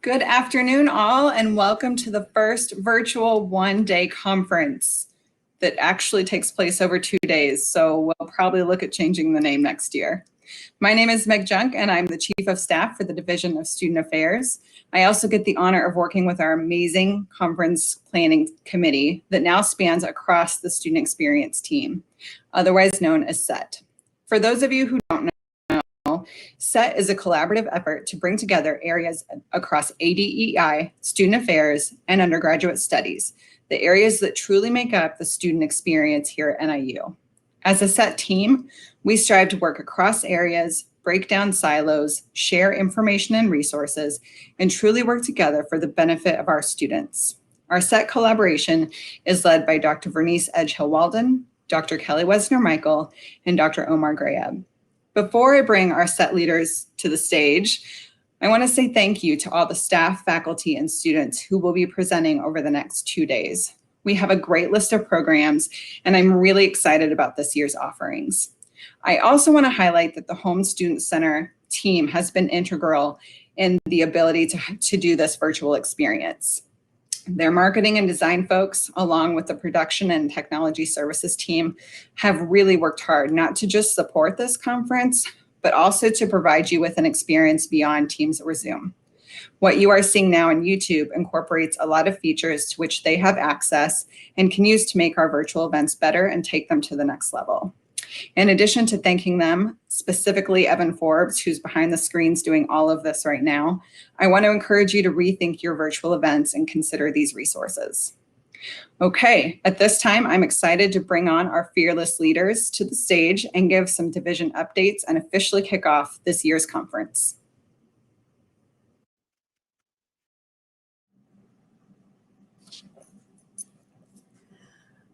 Good afternoon, all, and welcome to the first virtual one-day conference that actually takes place over 2 days. So we'll probably look at changing the name next year. My name is Meg Junk, and I'm the Chief of Staff for the Division of Student Affairs. I also get the honor of working with our amazing conference planning committee that now spans across the student experience team, otherwise known as SET. For those of you who don't know, SET is a collaborative effort to bring together areas across ADEI, student affairs, and undergraduate studies, the areas that truly make up the student experience here at NIU. As a SET team, we strive to work across areas, break down silos, share information and resources, and truly work together for the benefit of our students. Our SET collaboration is led by Dr. Vernice Edgehill-Walden, Dr. Kelly Wesner-Michael, and Dr. Omar Grayeb. Before I bring our SET leaders to the stage, I want to say thank you to all the staff, faculty, and students who will be presenting over the next 2 days. We have a great list of programs, and I'm really excited about this year's offerings. I also want to highlight that the Home Student Center team has been integral in the ability to do this virtual experience. Their marketing and design folks, along with the production and technology services team, have really worked hard not to just support this conference, but also to provide you with an experience beyond Teams or Zoom. What you are seeing now on YouTube incorporates a lot of features to which they have access and can use to make our virtual events better and take them to the next level. In addition to thanking them, specifically Evan Forbes, who's behind the screens doing all of this right now, I want to encourage you to rethink your virtual events and consider these resources. Okay, at this time, I'm excited to bring on our fearless leaders to the stage and give some division updates and officially kick off this year's conference.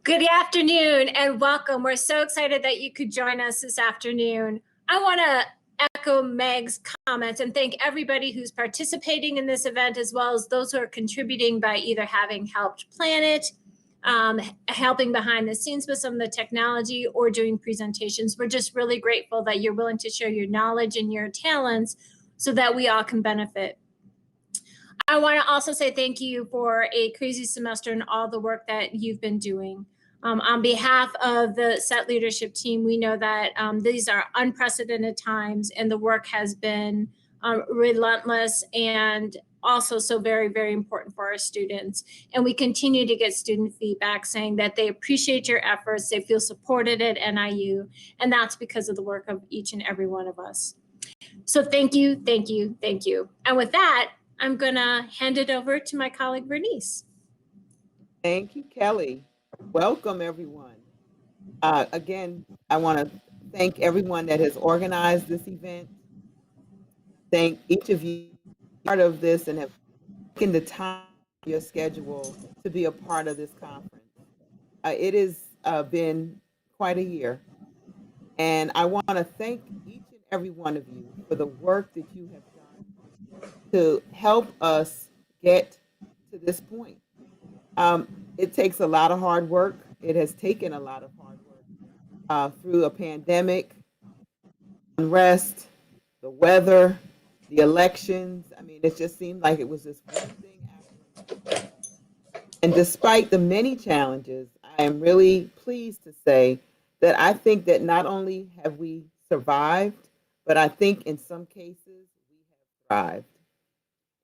Good afternoon and welcome. We're so excited that you could join us this afternoon. I want to echo Meg's comments and thank everybody who's participating in this event, as well as those who are contributing by either having helped plan it, helping behind the scenes with some of the technology, or doing presentations. We're just really grateful that you're willing to share your knowledge and your talents so that we all can benefit. I want to also say thank you for a crazy semester and all the work that you've been doing. On behalf of the SET leadership team, we know that these are unprecedented times and the work has been relentless and also so very, very important for our students. And we continue to get student feedback saying that they appreciate your efforts, they feel supported at NIU, and that's because of the work of each and every one of us. So thank you, thank you, thank you. And with that, I'm gonna hand it over to my colleague, Vernice. Thank you, Kelly. Welcome, everyone. Again, I want to thank everyone that has organized this event. Thank each of you part of this and have taken the time in your schedule to be a part of this conference. It has been quite a year, and I want to thank each and every one of you for the work that you have done to help us get to this point. It takes a lot of hard work. It has taken a lot of hard work through a pandemic, unrest, the weather, the elections. I mean, it just seemed like it was this one thing after another. And despite the many challenges, I am really pleased to say that I think that not only have we survived, but I think in some cases we have thrived.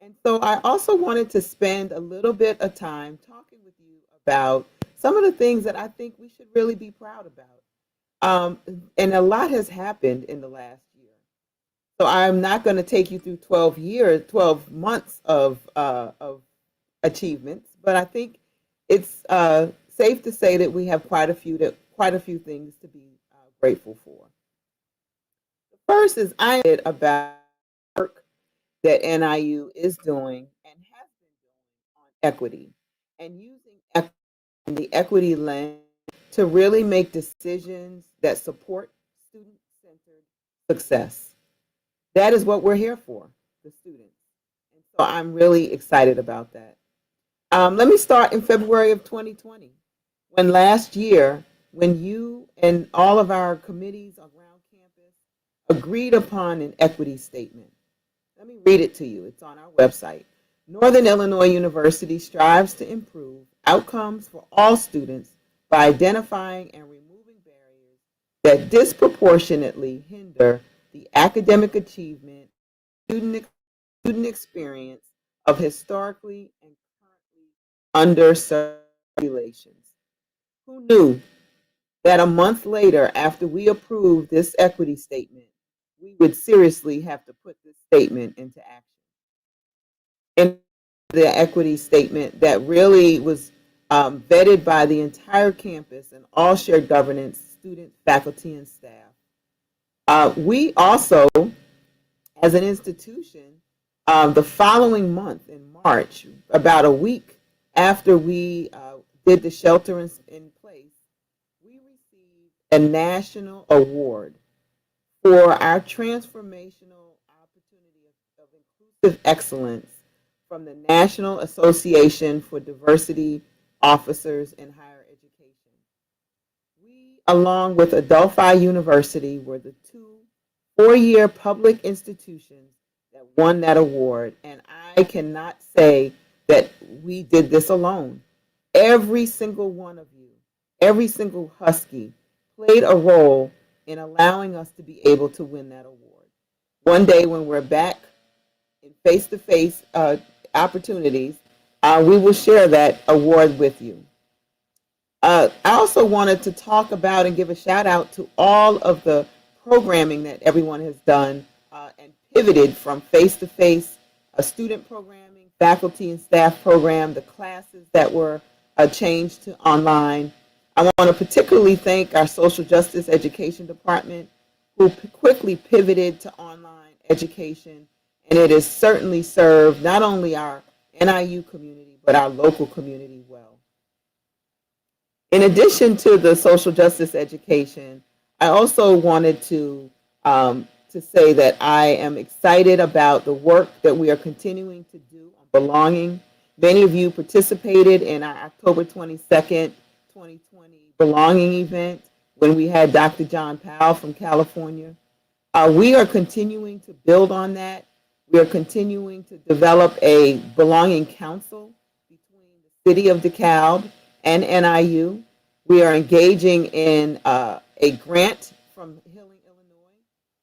And so I also wanted to spend a little bit of time talking with you about some of the things that I think we should really be proud about. And a lot has happened in the last year. So I'm not going to take you through 12 months of achievements, but I think it's safe to say that we have quite a few things to be grateful for. The first is I am about work that NIU is doing and has been doing on equity and using the equity lens to really make decisions that support student-centered success. That is what we're here for, the students. And so I'm really excited about that. Let me start in February of 2020, when last year, when you and all of our committees around campus agreed upon an equity statement. Let me read it to you. It's on our website. Northern Illinois University strives to improve outcomes for all students by identifying and removing barriers that disproportionately hinder the academic achievement, student experience of historically and currently underserved populations. Who knew that a month later, after we approved this equity statement, we would seriously have to put this statement into action? And the equity statement that really was vetted by the entire campus and all shared governance, students, faculty, and staff. We also, as an institution, the following month in March, about a week after we did the shelter in place, we received a national award for our transformational opportunity of inclusive excellence from the National Association for Diversity Officers in Higher Education. We, along with Adelphi University, were the two four-year public institutions that won that award, and I cannot say that we did this alone. Every single one of you, every single Husky, played a role in allowing us to be able to win that award. One day when we're back in face-to-face opportunities, we will share that award with you. I also wanted to talk about and give a shout out to all of the programming that everyone has done and pivoted from face-to-face student programming, faculty and staff program, the classes that were changed to online. I want to particularly thank our social justice education department, who quickly pivoted to online education, and it has certainly served not only our NIU community, but our local community well. In addition to the social justice education, I also wanted to say that I am excited about the work that we are continuing to do on belonging. Many of you participated in our October 22nd, 2020 belonging event when we had Dr. John Powell from California. We are continuing to build on that. We are continuing to develop a belonging council between the city of DeKalb and NIU. We are engaging in a grant from Healing, Illinois,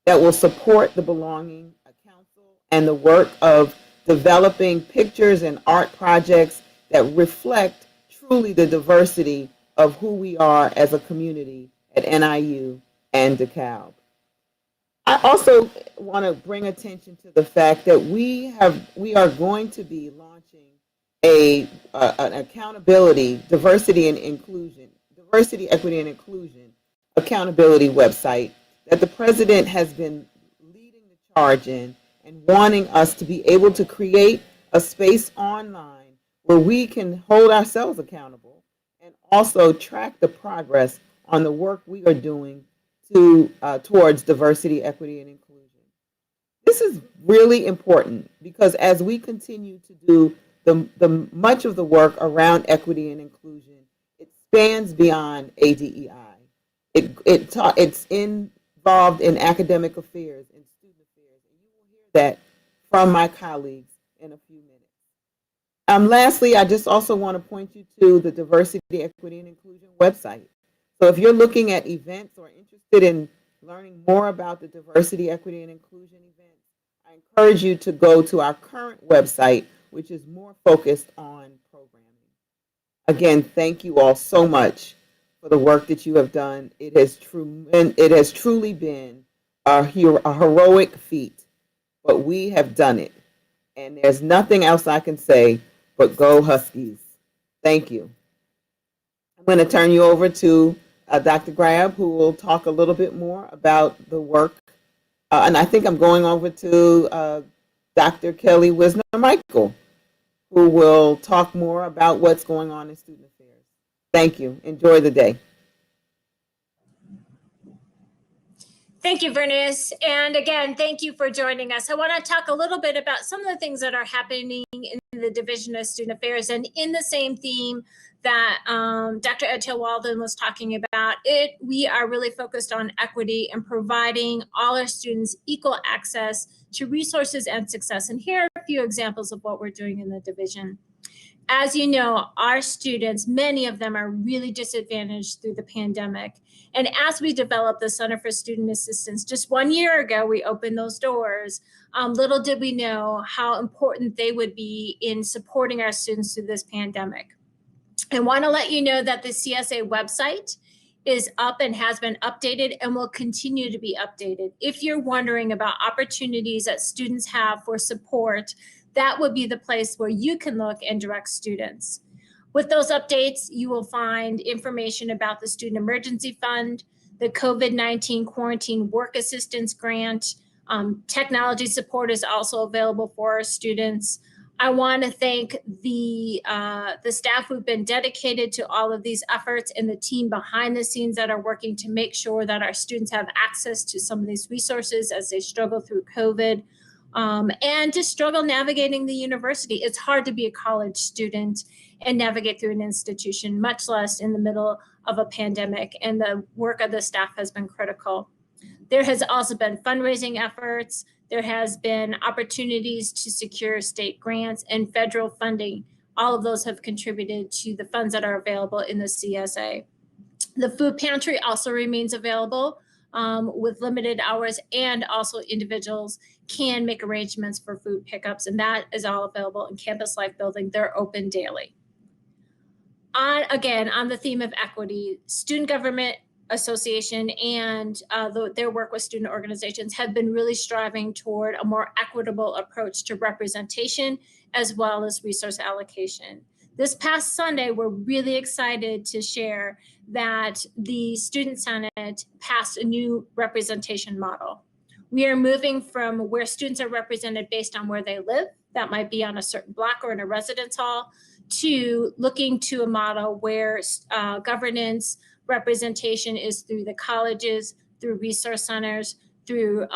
that will support the Belonging Council and the work of developing pictures and art projects that reflect truly the diversity of who we are as a community at NIU and DeKalb. I also want to bring attention to the fact that we are going to be launching an accountability, diversity, equity, and inclusion accountability website that the president has been leading the charge in and wanting us to be able to create a space online where we can hold ourselves accountable and also track the progress on the work we are doing towards diversity, equity, and inclusion. This is really important because as we continue to do the much of the work around equity and inclusion, it spans beyond ADEI. It's involved in academic affairs and student affairs, and you will hear that from my colleagues in a few minutes. Lastly, I just also want to point you to the Diversity, Equity, and Inclusion website. So if you're looking at events or interested in learning more about the Diversity, Equity, and Inclusion events, I encourage you to go to our current website, which is more focused on programming. Again, thank you all so much for the work that you have done. It has truly been a heroic feat, but we have done it. And there's nothing else I can say but go Huskies. Thank you. I'm going to turn you over to Dr. Grab, who will talk a little bit more about the work. And I think I'm going over to Dr. Kelly Wisner-Michael, who will talk more about what's going on in student affairs. Thank you. Enjoy the day. Thank you, Vernice. And again, thank you for joining us. I want to talk a little bit about some of the things that are happening in the Division of Student Affairs, and in the same theme, that Dr. Ed Walden was talking about. We are really focused on equity and providing all our students equal access to resources and success. And here are a few examples of what we're doing in the division. As you know, our students, many of them are really disadvantaged through the pandemic. And as we developed the Center for Student Assistance, just 1 year ago, we opened those doors. Little did we know how important they would be in supporting our students through this pandemic. I want to let you know that the CSA website is up and has been updated and will continue to be updated. If you're wondering about opportunities that students have for support, that would be the place where you can look and direct students. With those updates, you will find information about the Student Emergency Fund, the COVID-19 Quarantine Work Assistance Grant. Technology support is also available for our students. I want to thank the staff who've been dedicated to all of these efforts and the team behind the scenes that are working to make sure that our students have access to some of these resources as they struggle through COVID. And just struggle navigating the university. It's hard to be a college student and navigate through an institution, much less in the middle of a pandemic. And the work of the staff has been critical. There has also been fundraising efforts. There has been opportunities to secure state grants and federal funding. All of those have contributed to the funds that are available in the CSA. The food pantry also remains available with limited hours, and also individuals can make arrangements for food pickups, and that is all available in Campus Life Building. They're open daily. Again, on the theme of equity, Student Government Association and their work with student organizations have been really striving toward a more equitable approach to representation as well as resource allocation. This past Sunday, we're really excited to share that the Student Senate passed a new representation model. We are moving from where students are represented based on where they live, that might be on a certain block or in a residence hall, to looking to a model where governance representation is through the colleges, through resource centers, through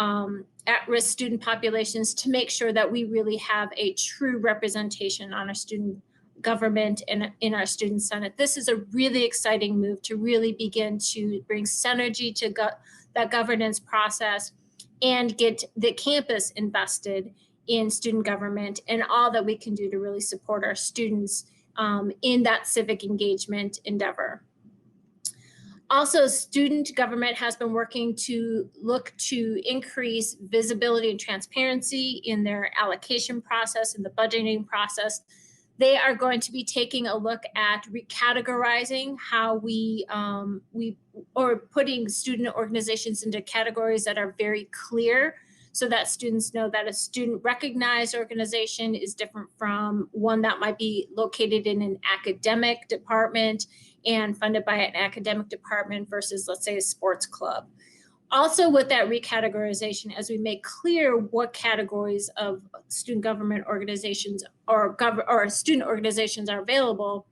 at-risk student populations, to make sure that we really have a true representation on our student government and in our student senate. This is a really exciting move to really begin to bring synergy to that governance process and get the campus invested in student government and all that we can do to really support our students in that civic engagement endeavor. Also, student government has been working to look to increase visibility and transparency in their allocation process and the budgeting process. They are going to be taking a look at recategorizing how or putting student organizations into categories that are very clear, so that students know that a student recognized organization is different from one that might be located in an academic department and funded by an academic department versus, let's say, a sports club. Also, with that recategorization, as we make clear what categories of student government organizations or student organizations are available,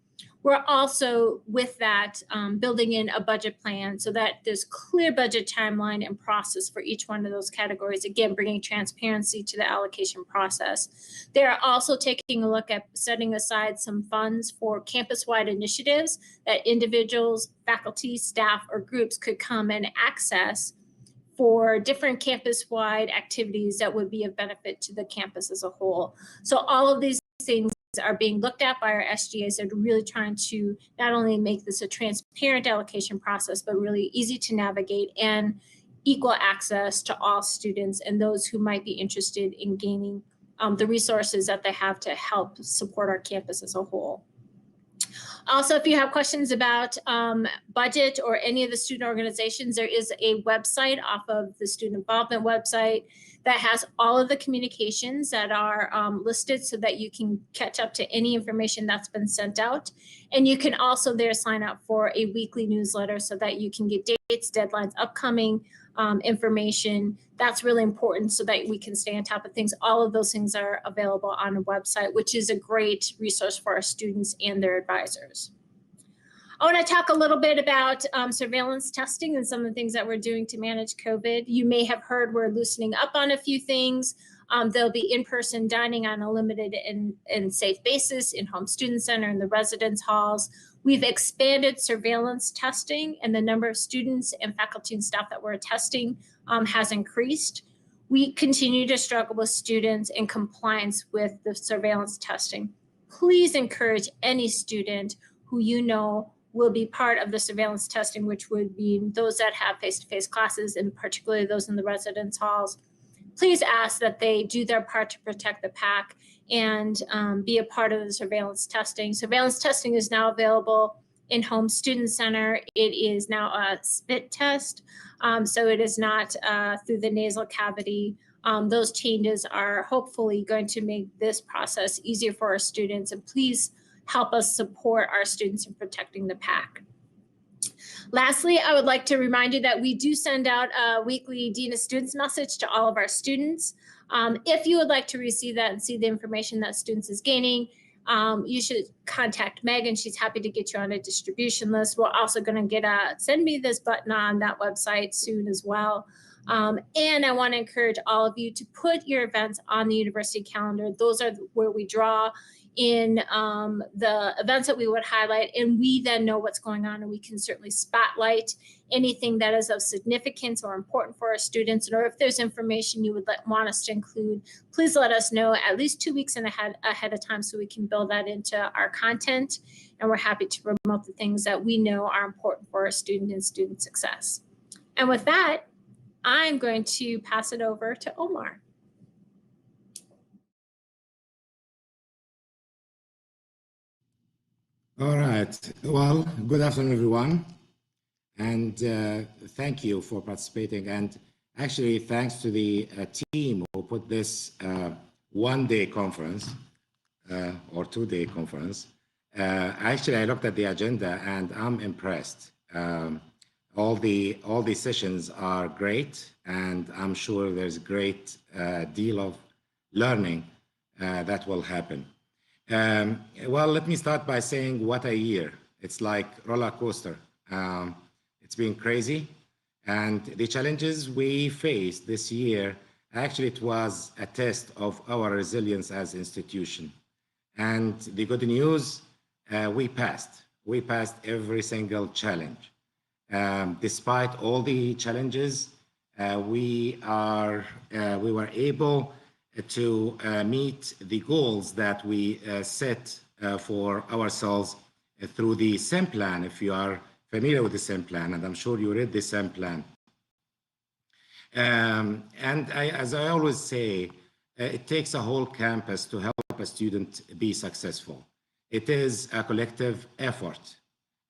we're also, with that, building in a budget plan so that there's clear budget timeline and process for each one of those categories, again, bringing transparency to the allocation process. They're also taking a look at setting aside some funds for campus-wide initiatives that individuals, faculty, staff, or groups could come and access for different campus-wide activities that would be of benefit to the campus as a whole. So all of these things are being looked at by our SGAs that are really trying to not only make this a transparent allocation process, but really easy to navigate and equal access to all students and those who might be interested in gaining the resources that they have to help support our campus as a whole. Also, if you have questions about budget or any of the student organizations, there is a website off of the student involvement website that has all of the communications that are listed so that you can catch up to any information that's been sent out. And you can also there sign up for a weekly newsletter so that you can get dates, deadlines, upcoming information. That's really important so that we can stay on top of things. All of those things are available on a website, which is a great resource for our students and their advisors. I want to talk a little bit about surveillance testing and some of the things that we're doing to manage COVID. You may have heard we're loosening up on a few things. There'll be in-person dining on a limited and safe basis in home student center and the residence halls. We've expanded surveillance testing, and the number of students and faculty and staff that we're testing has increased. We continue to struggle with students in compliance with the surveillance testing. Please encourage any student who you know will be part of the surveillance testing, which would be those that have face-to-face classes, and particularly those in the residence halls. Please ask that they do their part to protect the PAC and be a part of the surveillance testing. Surveillance testing is now available in Home Student Center. It is now a spit test, so it is not through the nasal cavity. Those changes are hopefully going to make this process easier for our students, and please help us support our students in protecting the PAC. Lastly, I would like to remind you that we do send out a weekly Dean of Students message to all of our students. If you would like to receive that and see the information that students is gaining, you should contact Megan. She's happy to get you on a distribution list. We're also going to get a send me this button on that website soon as well. And I want to encourage all of you to put your events on the university calendar. Those are where we draw in the events that we would highlight, and we then know what's going on, and we can certainly spotlight anything that is of significance or important for our students. Or if there's information you would want us to include, please let us know at least 2 weeks ahead of time so we can build that into our content. And we're happy to promote the things that we know are important for our student and student success. And with that, I'm going to pass it over to Omar. All right. Well, good afternoon, everyone. And thank you for participating. And actually, thanks to the team who put this one-day conference or two-day conference. Actually, I looked at the agenda and I'm impressed. All the sessions are great, and I'm sure there's a great deal of learning that will happen. Well, let me start by saying what a year. It's like roller coaster. It's been crazy, and the challenges we faced this year, actually it was a test of our resilience as an institution. And the good news, we passed. We passed every single challenge. Despite all the challenges, we were able to meet the goals that we set for ourselves through the SIM plan, if you are familiar with the SIM plan, and I'm sure you read the SIM plan. As I always say, it takes a whole campus to help a student be successful. It is a collective effort.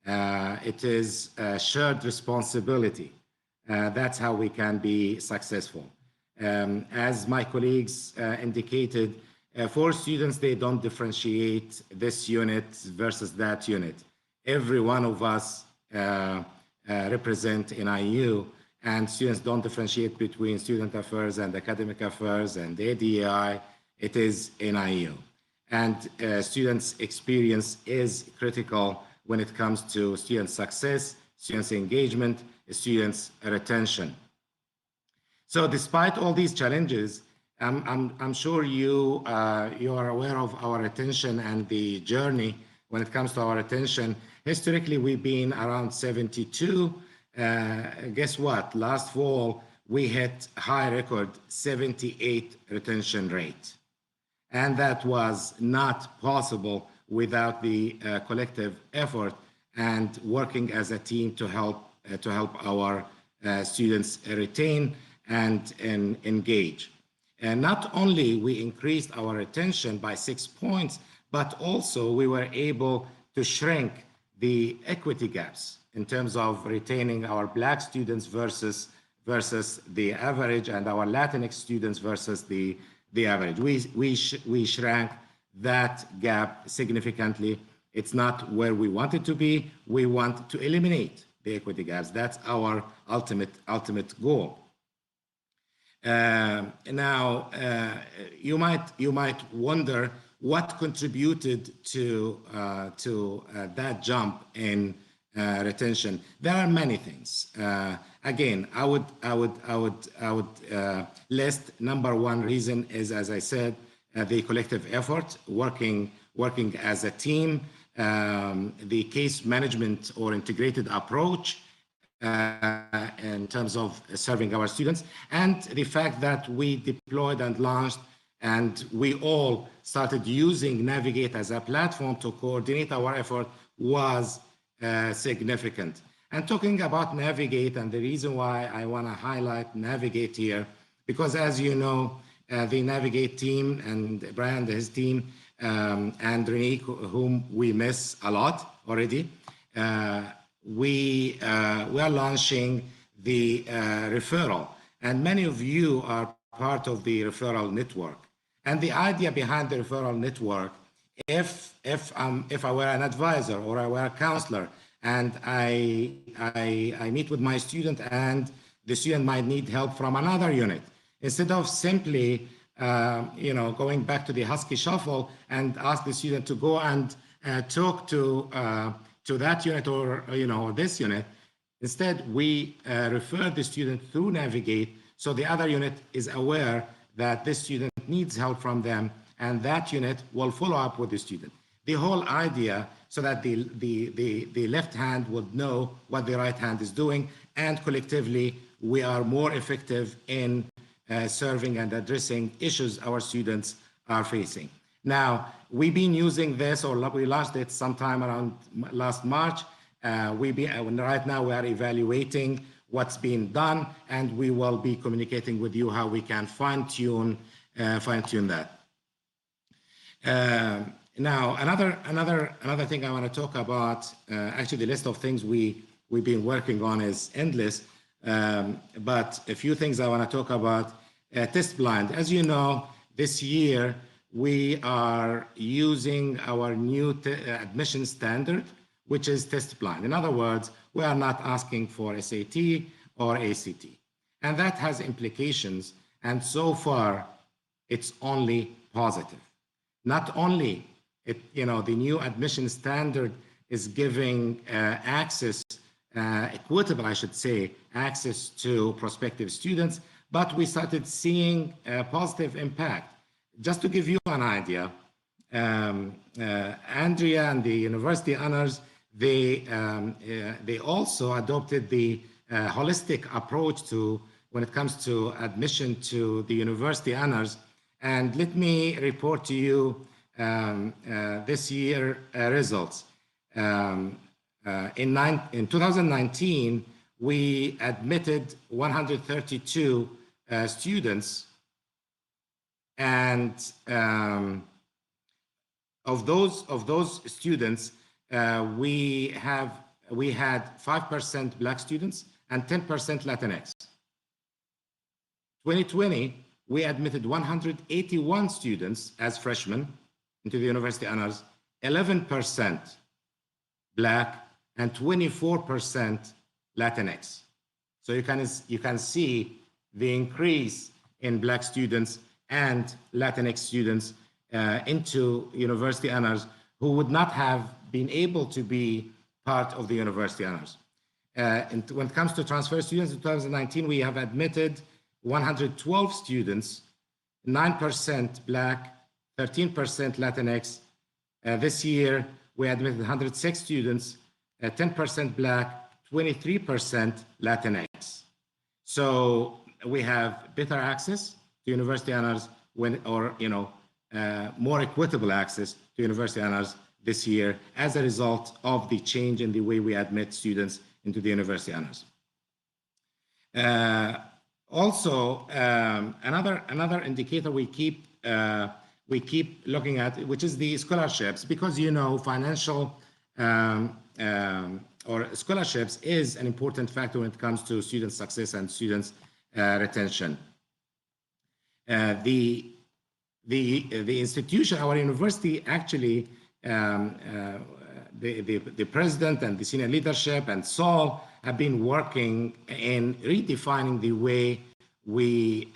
It is a shared responsibility. That's how we can be successful. As my colleagues indicated, for students, they don't differentiate this unit versus that unit. Every one of us represent NIU, and students don't differentiate between student affairs and academic affairs and ADI. It is NIU. And students' experience is critical when it comes to student success, students' engagement, students' retention. So despite all these challenges, I'm sure you are aware of our retention and the journey when it comes to our retention. Historically, we've been around 72. Guess what? Last fall, we hit high record 78 retention rate. And that was not possible without the collective effort and working as a team to help our students retain and engage. And not only we increased our retention by 6 points, but also we were able to shrink the equity gaps in terms of retaining our Black students versus the average, and our Latinx students versus the average. We shrank that gap significantly. It's not where we want it to be. We want to eliminate the equity gaps. That's our ultimate goal. Now, you might wonder what contributed to that jump in retention. There are many things. Again, I would list number one reason is, as I said, the collective effort, working as a team, the case management or integrated approach in terms of serving our students, and the fact that we deployed and launched and we all started using Navigate as a platform to coordinate our effort was significant. And talking about Navigate, and the reason why I want to highlight Navigate here, because as you know, the Navigate team and Brian and his team and Renee, whom we miss a lot already, we are launching the referral, and many of you are part of the referral network. And the idea behind the referral network, if I were an advisor or I were a counselor, and I meet with my student, and the student might need help from another unit, instead of simply going back to the Husky Shuffle and ask the student to go and talk to that unit or this unit, instead we refer the student through Navigate, so the other unit is aware that this student needs help from them, and that unit will follow up with the student. The whole idea so that the left hand would know what the right hand is doing, and collectively we are more effective in serving and addressing issues our students are facing. Now, we've been using this, or we launched it sometime around last March. Right now we are evaluating what's being done, and we will be communicating with you how we can fine-tune that. Now, another thing I want to talk about, actually the list of things we've been working on is endless, but a few things I want to talk about. Test blind. As you know, this year we are using our new admission standard, which is test blind. In other words, we are not asking for SAT or ACT. And that has implications, and so far it's only positive. Not only the new admission standard is giving access, equitable, I should say, access to prospective students, but we started seeing a positive impact. Just to give you an idea, Andrea and the University Honors, they also adopted the holistic approach to when it comes to admission to the University Honors. And let me report to you this year results. In 2019, we admitted 132 students, and of those students, we had 5% Black students and 10% Latinx. 2020, we admitted 181 students as freshmen into the University Honors, 11% Black and 24% Latinx. So you can see the increase in Black students and Latinx students into University Honors who would not have been able to be part of the University Honors. And when it comes to transfer students, in 2019, we have admitted 112 students, 9% Black, 13% Latinx. This year, we admitted 106 students, 10% Black, 23% Latinx. So we have better access to University Honors more equitable access to University Honors this year as a result of the change in the way we admit students into the University Honors. Also, another indicator we keep looking at, which is the scholarships, because financial or scholarships is an important factor when it comes to student success and students retention. The institution, our university, actually, the president and the senior leadership and Saul have been working in redefining the way we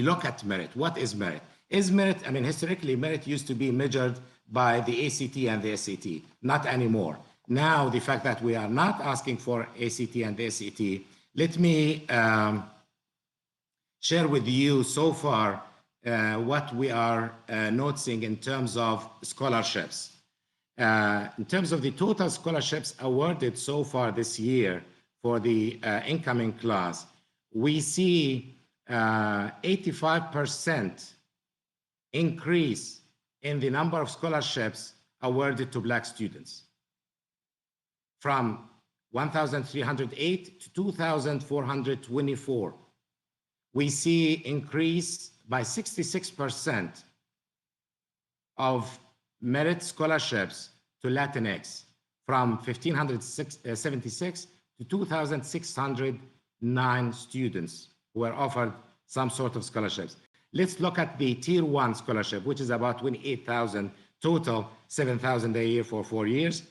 look at merit. What is merit? Is merit? I mean, historically, merit used to be measured by the ACT and the SAT. Not anymore. Now, the fact that we are not asking for ACT and the SAT, let me share with you so far what we are noticing in terms of scholarships. In terms of the total scholarships awarded so far this year for the incoming class, we see 85% increase in the number of scholarships awarded to Black students, from 1,308 to 2,424. We see increase by 66% of merit scholarships to Latinx, from 1,576 to 2,609 students who were offered some sort of scholarships. Let's look at the Tier 1 scholarship, which is about 28,000 total, 7,000 a year for 4 years.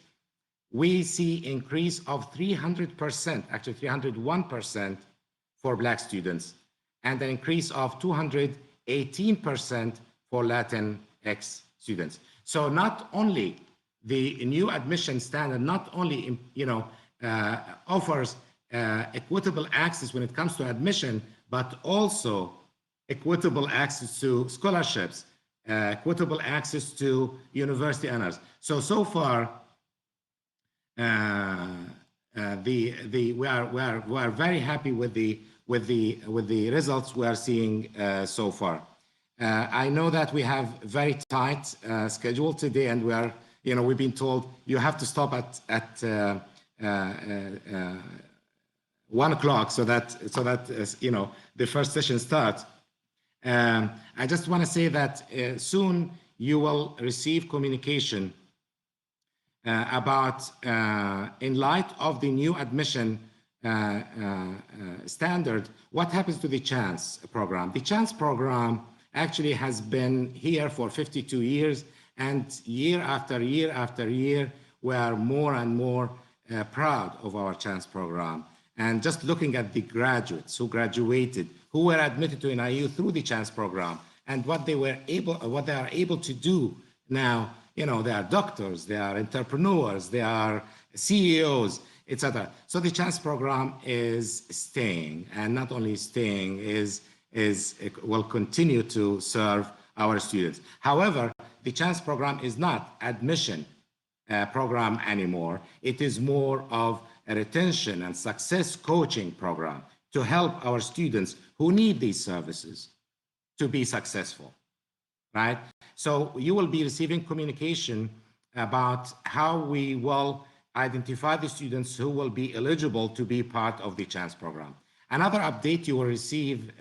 We see increase of 300%, actually 301% for Black students, and an increase of 218% for Latinx students. So not only the new admission standard, not only offers equitable access when it comes to admission, but also equitable access to scholarships, equitable access to university honors. So far, we are very happy with the results we are seeing so far. I know that we have very tight schedule today, and we've been told you have to stop at 1 o'clock so that the first session starts. I just want to say that soon you will receive communication about, in light of the new admission standard, what happens to the Chance program. The Chance program actually has been here for 52 years, and year after year after year, we are more and more proud of our Chance program. And just looking at the graduates who graduated, who were admitted to NIU through the Chance program, and what they are able to do now. They are doctors, they are entrepreneurs, they are CEOs, etc. So the Chance program is staying, and not only staying, will continue to serve our students. However, the Chance program is not admission program anymore. It is more of a retention and success coaching program to help our students who need these services to be successful, right? So you will be receiving communication about how we will identify the students who will be eligible to be part of the Chance program. Another update you will receive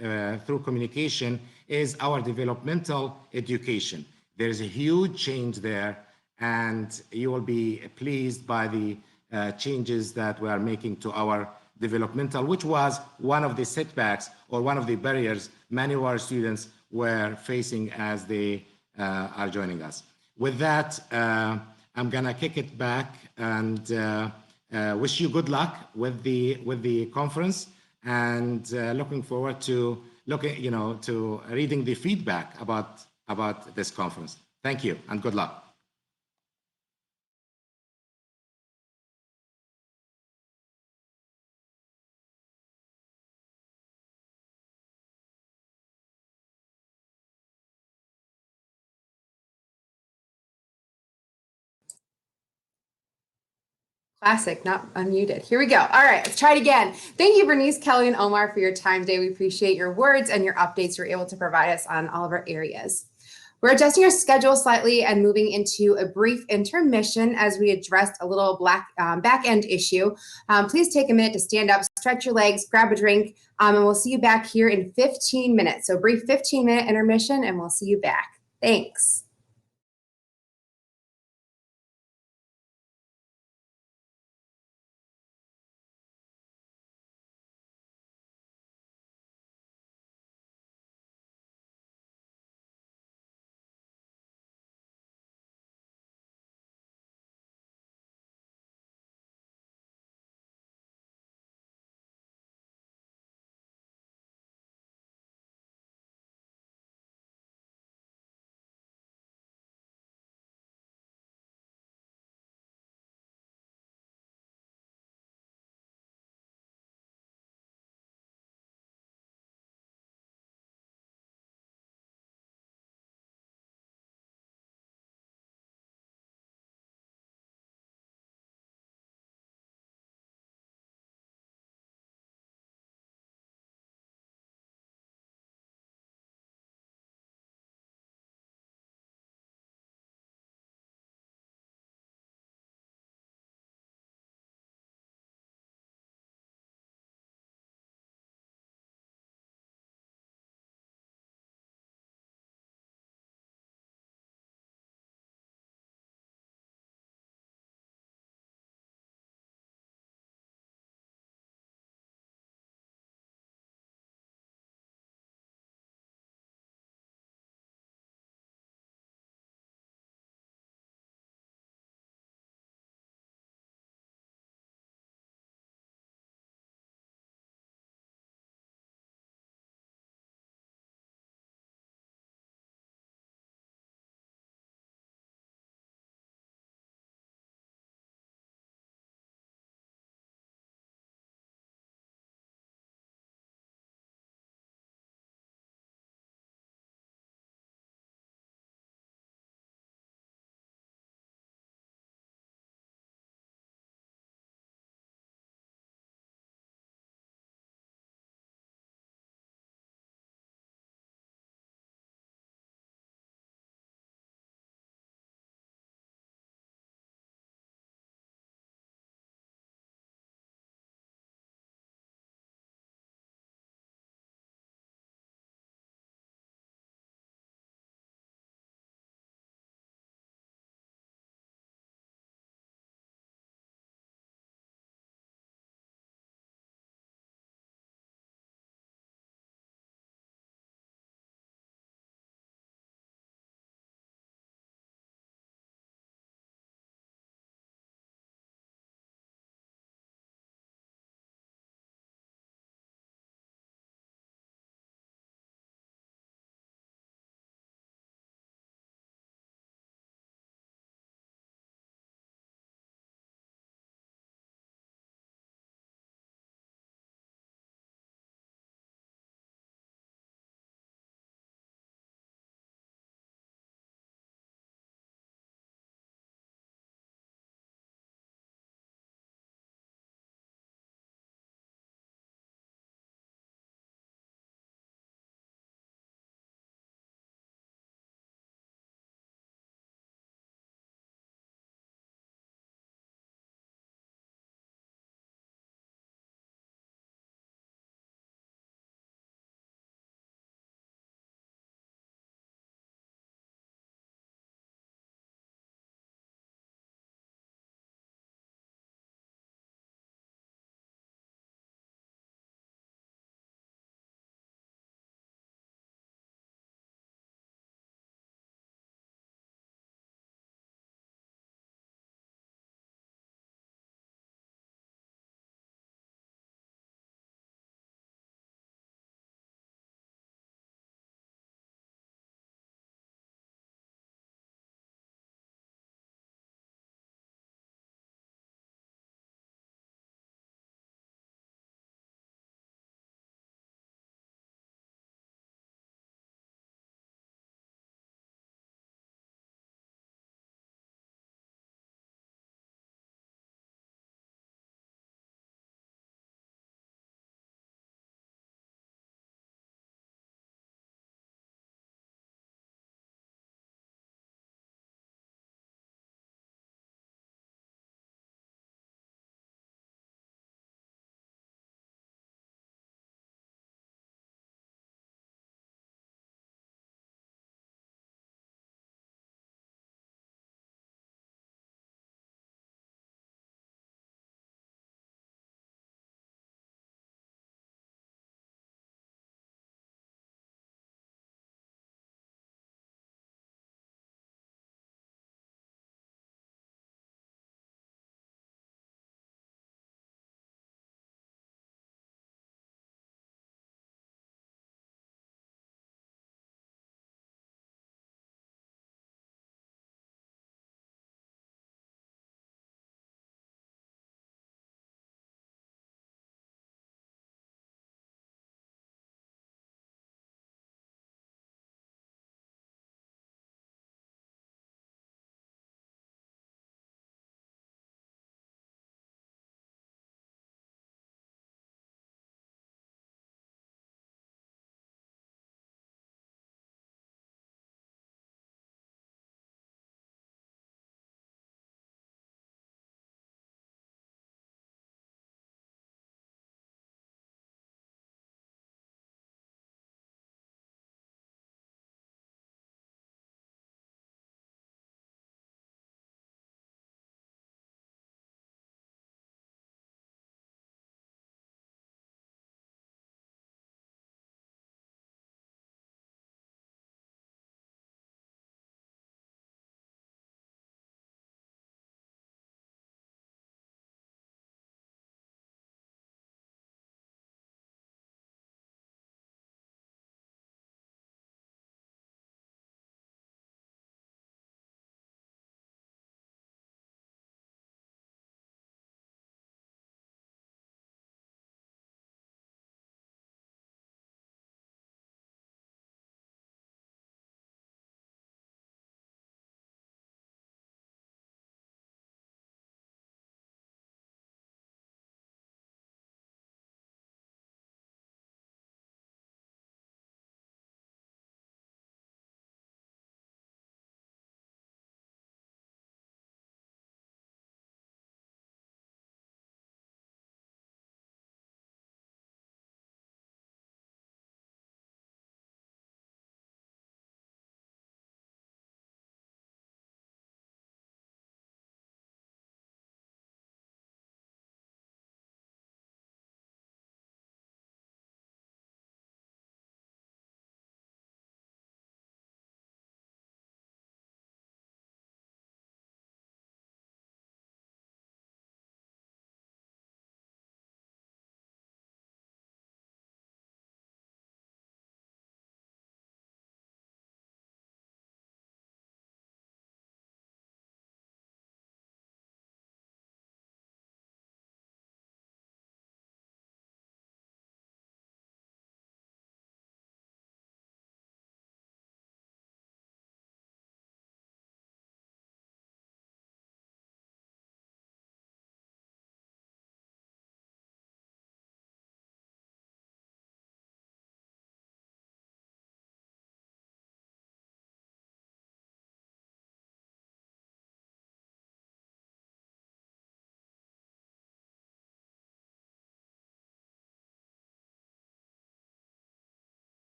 through communication is our developmental education. There's a huge change there, and you will be pleased by the changes that we are making to our developmental, which was one of the setbacks or one of the barriers many of our students were facing as they are joining us. With that, I'm gonna kick it back and wish you good luck with the conference, and looking forward to reading the feedback about this conference. Thank you and good luck. Classic, not unmuted. Here we go. All right, let's try it again. Thank you, Bernice, Kelly, and Omar for your time today. We appreciate your words and your updates you're able to provide us on all of our areas. We're adjusting our schedule slightly and moving into a brief intermission as we addressed a little back end issue. Please take a minute to stand up, stretch your legs, grab a drink, and we'll see you back here in 15 minutes. So brief 15-minute intermission, and we'll see you back. Thanks.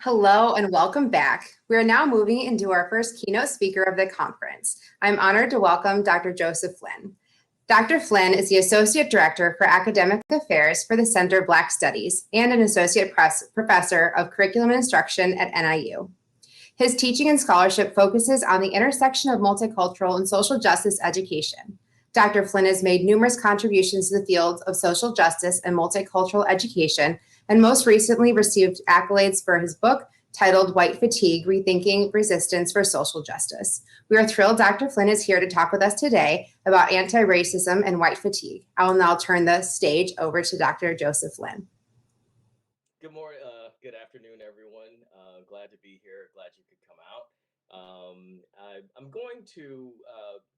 Hello and welcome back. We are now moving into our first keynote speaker of the conference. I'm honored to welcome Dr. Joseph Flynn. Dr. Flynn is the Associate Director for Academic Affairs for the Center of Black Studies and an Associate Professor of Curriculum and Instruction at NIU. His teaching and scholarship focuses on the intersection of multicultural and social justice education. Dr. Flynn has made numerous contributions to the fields of social justice and multicultural education, and most recently received accolades for his book titled White Fatigue, Rethinking Resistance for Social Justice. We are thrilled Dr. Flynn is here to talk with us today about anti-racism and white fatigue. I will now turn the stage over to Dr. Joseph Flynn. Good morning, good afternoon, everyone. Glad to be here. Glad you could come out. I'm going to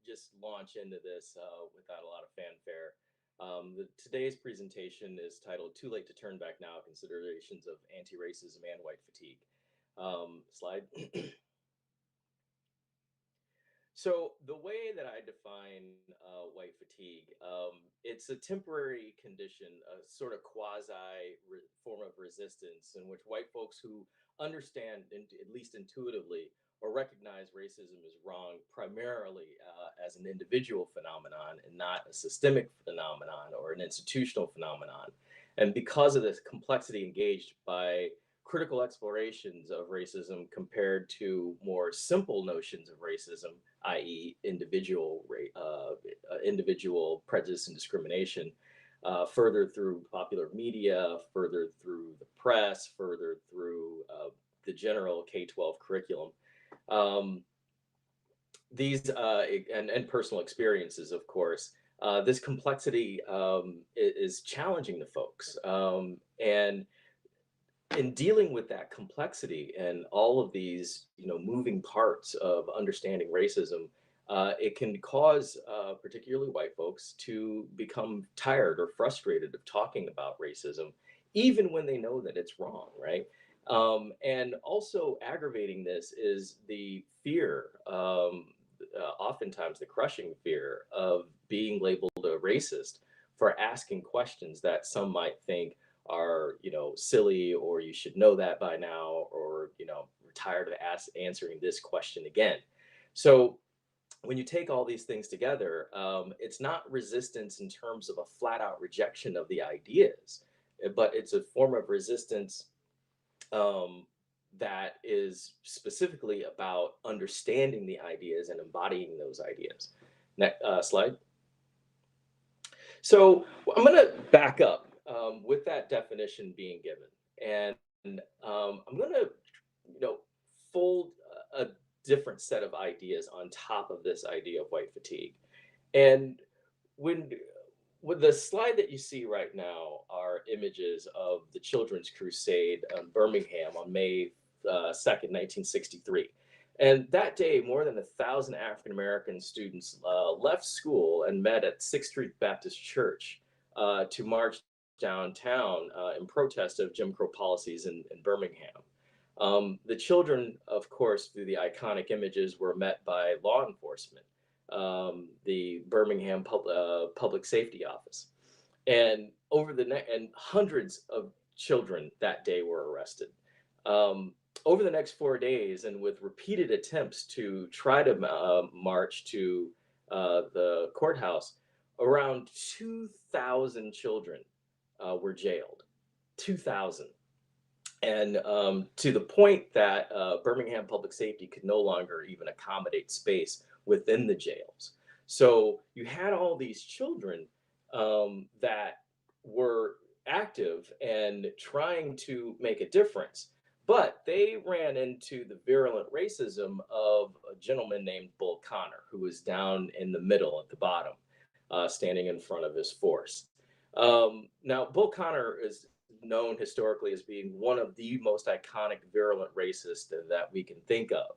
just launch into this without a lot of fanfare. Today's presentation is titled Too Late to Turn Back Now, Considerations of Anti-Racism and White Fatigue. Slide. So the way that I define white fatigue, it's a temporary condition, a sort of quasi form of resistance in which white folks who understand, at least intuitively, or recognize racism is wrong primarily as an individual phenomenon and not a systemic phenomenon or an institutional phenomenon. And because of this complexity engaged by critical explorations of racism compared to more simple notions of racism, i.e. individual prejudice and discrimination, further through popular media, further through the press, further through the general K-12 curriculum. These and personal experiences, of course, this complexity is challenging to folks. And in dealing with that complexity and all of these, moving parts of understanding racism, it can cause particularly white folks to become tired or frustrated of talking about racism, even when they know that it's wrong, right? And also aggravating this is the fear, oftentimes the crushing fear of being labeled a racist for asking questions that some might think are, silly, or you should know that by now, or, we're tired of answering this question again. So when you take all these things together, it's not resistance in terms of a flat out rejection of the ideas, but it's a form of resistance that is specifically about understanding the ideas and embodying those ideas. Next slide. So I'm going to back up with that definition being given, and I'm going to, fold a different set of ideas on top of this idea of white fatigue. And with the slide that you see right now are images of the Children's Crusade in Birmingham on May 2nd, 1963. And that day, more than 1,000 African-American students left school and met at 6th Street Baptist Church to march downtown in protest of Jim Crow policies in Birmingham. The children, of course, through the iconic images, were met by law enforcement, the Birmingham Public Safety Office. And and hundreds of children that day were arrested. Over the next 4 days, and with repeated attempts to try to march to the courthouse, around 2,000 children were jailed. 2,000. And to the point that Birmingham Public Safety could no longer even accommodate space within the jails. So you had all these children that were active and trying to make a difference, but they ran into the virulent racism of a gentleman named Bull Connor, who was down in the middle at the bottom, standing in front of his force. Now, Bull Connor is known historically as being one of the most iconic virulent racists that we can think of.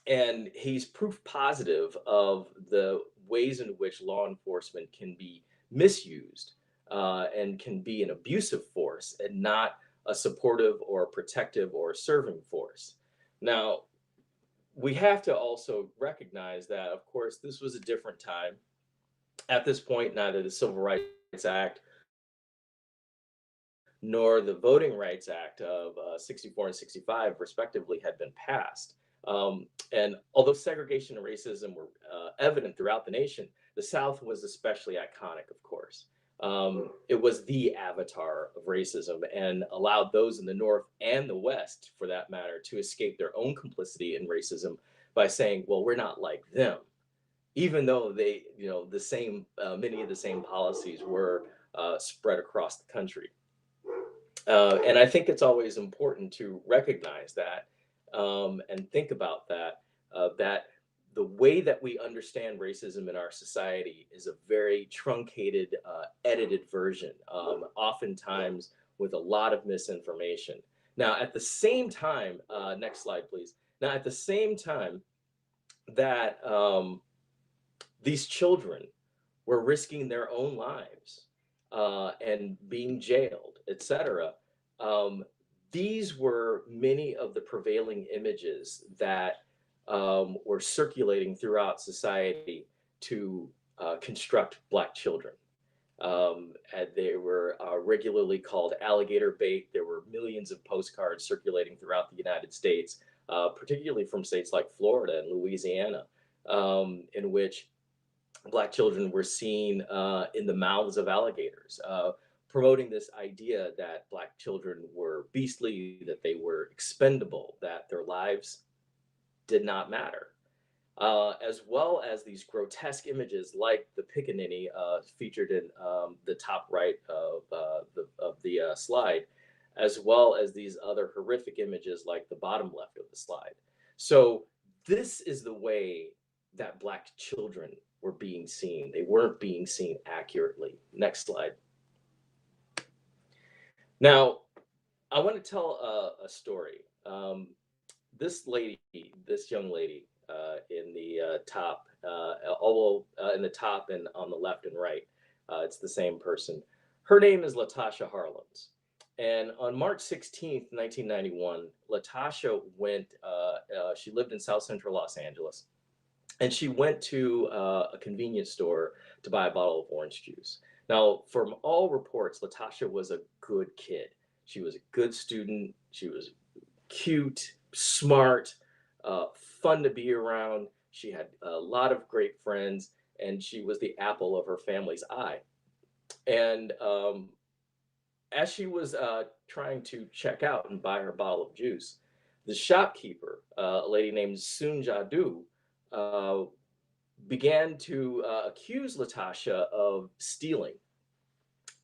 And he's proof positive of the ways in which law enforcement can be misused and can be an abusive force and not a supportive or protective or serving force. Now, we have to also recognize that, of course, this was a different time. At this point, neither the Civil Rights Act nor the Voting Rights Act of 64 and 65, respectively, had been passed. And although segregation and racism were evident throughout the nation, the South was especially iconic, of course. It was the avatar of racism and allowed those in the North and the West, for that matter, to escape their own complicity in racism by saying, well, we're not like them, even though they, the same, many of the same policies were spread across the country. And I think it's always important to recognize that and think about that, that the way that we understand racism in our society is a very truncated, edited version, oftentimes with a lot of misinformation. Now, at the same time, next slide, please. Now, at the same time that these children were risking their own lives and being jailed, etc., these were many of the prevailing images that were circulating throughout society to construct Black children. And they were regularly called alligator bait. There were millions of postcards circulating throughout the United States, particularly from states like Florida and Louisiana, in which Black children were seen in the mouths of alligators, promoting this idea that Black children were beastly, that they were expendable, that their lives did not matter, as well as these grotesque images like the pickaninny featured in the top right of the slide, as well as these other horrific images like the bottom left of the slide. So this is the way that Black children were being seen. They weren't being seen accurately. Next slide. Now, I want to tell a story. This young lady in the top, in the top and on the left and right, it's the same person. Her name is Latasha Harlins. And on March 16th, 1991, Latasha went, she lived in South Central Los Angeles, and she went to a convenience store to buy a bottle of orange juice. Now, from all reports, Latasha was a good kid. She was a good student. She was cute, smart, fun to be around. She had a lot of great friends, and she was the apple of her family's eye. And as she was trying to check out and buy her bottle of juice, the shopkeeper, a lady named Sun Jadu, began to accuse Latasha of stealing.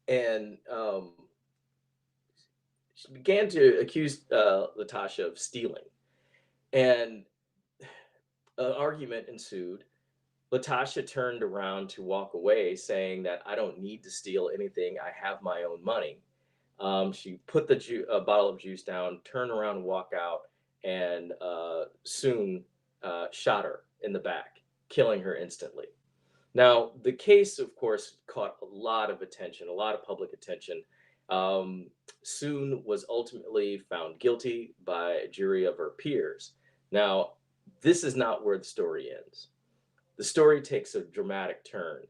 And she began to accuse Latasha of stealing. And an argument ensued. Latasha turned around to walk away, saying that I don't need to steal anything. I have my own money. She put the bottle of juice down, turned around and walked out, and soon shot her in the back, killing her instantly. Now, the case, of course, caught a lot of attention, a lot of public attention. Soon was ultimately found guilty by a jury of her peers. Now, this is not where the story ends. The story takes a dramatic turn.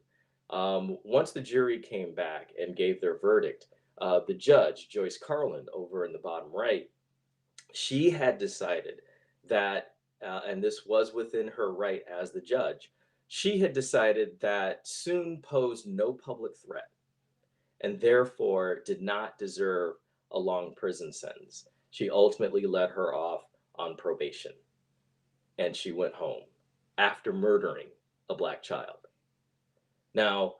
Once the jury came back and gave their verdict, the judge, Joyce Carlin, over in the bottom right, she had decided that, and this was within her right as the judge, she had decided that Soon posed no public threat and therefore did not deserve a long prison sentence. She ultimately let her off on probation, and she went home after murdering a Black child. Now,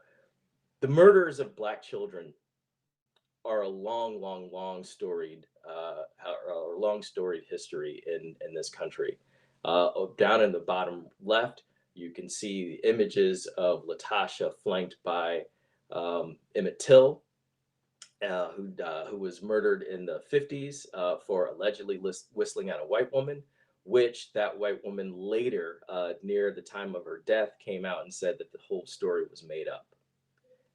the murders of Black children are a long storied history in this country. Down in the bottom left, you can see the images of Latasha flanked by Emmett Till, who was murdered in the 50s for allegedly whistling at a white woman, which that white woman later, near the time of her death, came out and said that the whole story was made up.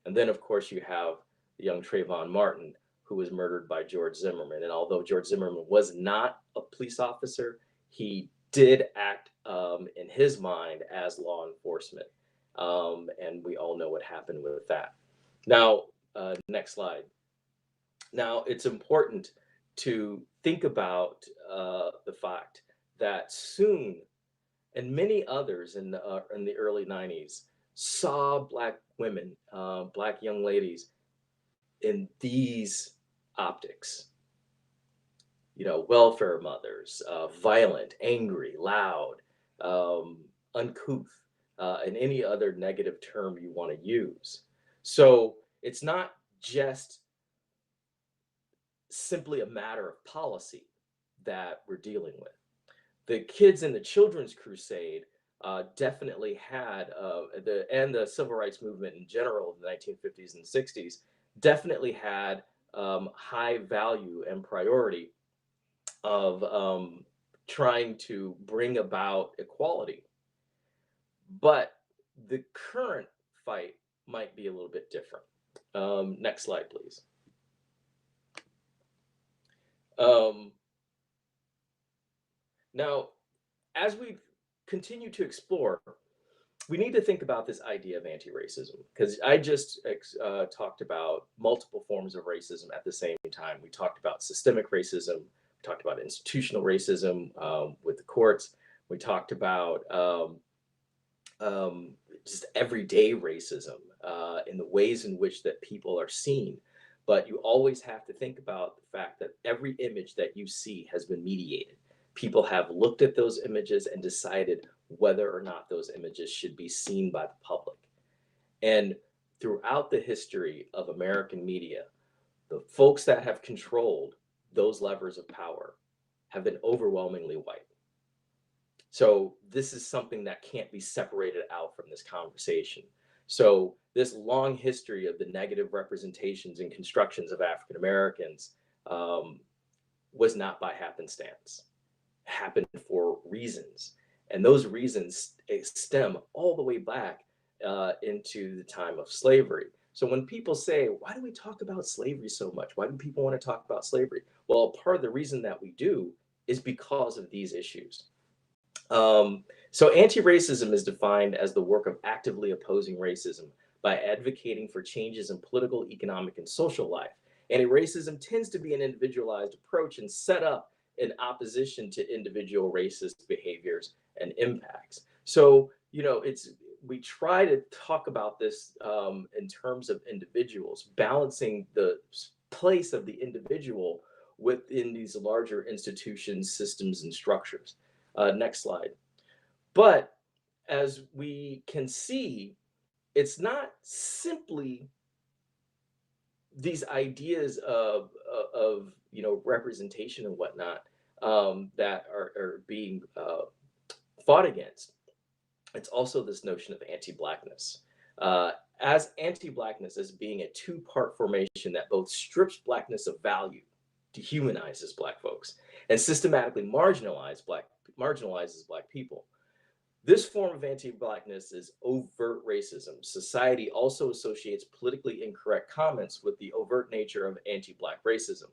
And then, of course, you have the young Trayvon Martin, who was murdered by George Zimmerman. And although George Zimmerman was not a police officer, he did act in his mind as law enforcement. And we all know what happened with that. Now, next slide. Now, it's important to think about the fact that soon, and many others in the early 90s, saw Black women, Black young ladies in these optics. You know, welfare mothers, violent, angry, loud, uncouth, and any other negative term you want to use. So it's not just simply a matter of policy that we're dealing with. The Kids in the Children's Crusade definitely had, the civil rights movement in general in the 1950s and 60s definitely had high value and priority of trying to bring about equality. But the current fight might be a little bit different. Next slide, please. Now, as we continue to explore, we need to think about this idea of anti-racism, because I just talked about multiple forms of racism at the same time. We talked about systemic racism, we talked about institutional racism with the courts, we talked about just everyday racism in the ways in which that people are seen. But you always have to think about the fact that every image that you see has been mediated. People have looked at those images and decided whether or not those images should be seen by the public. And throughout the history of American media, the folks that have controlled those levers of power have been overwhelmingly white. So this is something that can't be separated out from this conversation. So this long history of the negative representations and constructions of African Americans was not by happenstance. It happened for reasons. And those reasons stem all the way back into the time of slavery. So when people say, why do we talk about slavery so much? Why do people want to talk about slavery? Well, part of the reason that we do is because of these issues. So anti-racism is defined as the work of actively opposing racism by advocating for changes in political, economic, and social life. Anti-racism tends to be an individualized approach and set up in opposition to individual racist behaviors and impacts. So, you know, we try to talk about this in terms of individuals, balancing the place of the individual within these larger institutions, systems, and structures. Next slide. But as we can see, it's not simply these ideas of you know, representation and whatnot that are being fought against. It's also this notion of anti-Blackness. As anti-Blackness as being a two-part formation that both strips Blackness of value, dehumanizes Black folks, and systematically marginalizes Black people. This form of anti-Blackness is overt racism. Society also associates politically incorrect comments with the overt nature of anti-Black racism.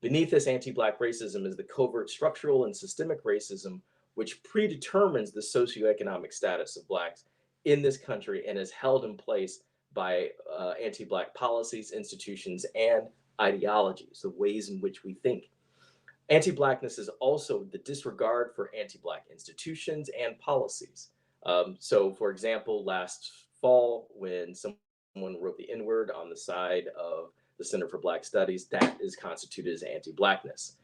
Beneath this anti-Black racism is the covert structural and systemic racism, which predetermines the socioeconomic status of Blacks in this country and is held in place by anti-Black policies, institutions, and ideologies, the ways in which we think. Anti-Blackness is also the disregard for anti-Black institutions and policies. So, for example, last fall, when someone wrote the N-word on the side of the Center for Black Studies, that is constituted as anti-Blackness.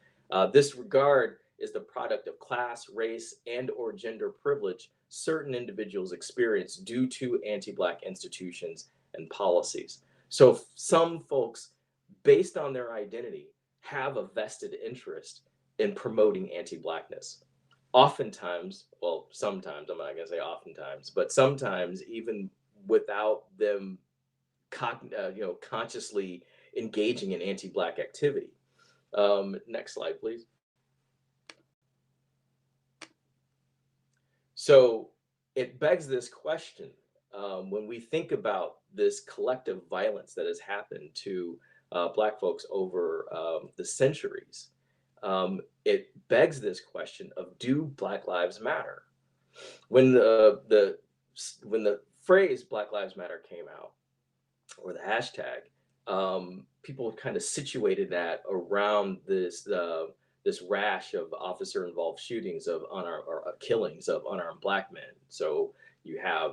This regard is the product of class, race, and/or gender privilege certain individuals experience due to anti-Black institutions and policies. So some folks, based on their identity, have a vested interest in promoting anti-Blackness. Oftentimes, well, sometimes, I'm not gonna say oftentimes, but sometimes even without them consciously engaging in anti-Black activity. Next slide, please. So it begs this question, when we think about this collective violence that has happened to Black folks over the centuries, it begs this question of, do Black Lives Matter? When the phrase Black Lives Matter came out, or the hashtag, people kind of situated that around this this rash of officer-involved shootings of unarmed or killings of unarmed Black men. So you have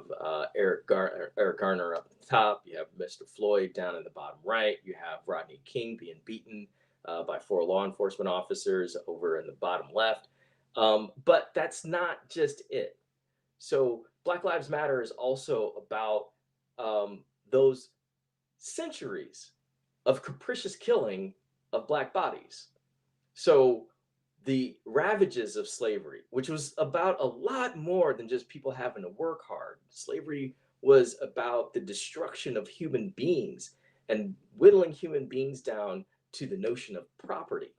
Eric Garner up at the top. You have Mr. Floyd down in the bottom right. You have Rodney King being beaten by 4 law enforcement officers over in the bottom left. But that's not just it. So Black Lives Matter is also about those centuries of capricious killing of Black bodies. So the ravages of slavery, which was about a lot more than just people having to work hard. Slavery was about the destruction of human beings and whittling human beings down to the notion of property.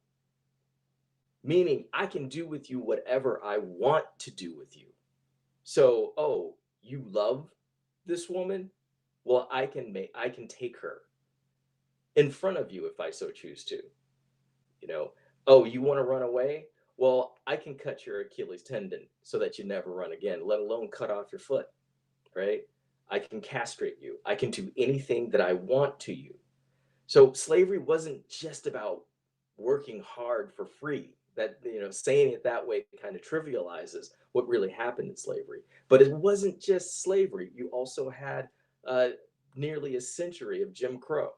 Meaning I can do with you whatever I want to do with you. So, oh, you love this woman? Well, I can take her in front of you if I so choose to. You know, oh, you want to run away? Well, I can cut your Achilles tendon so that you never run again, let alone cut off your foot, right? I can castrate you. I can do anything that I want to you. So slavery wasn't just about working hard for free. That, you know, saying it that way kind of trivializes what really happened in slavery. But it wasn't just slavery. You also had nearly a century of Jim Crow,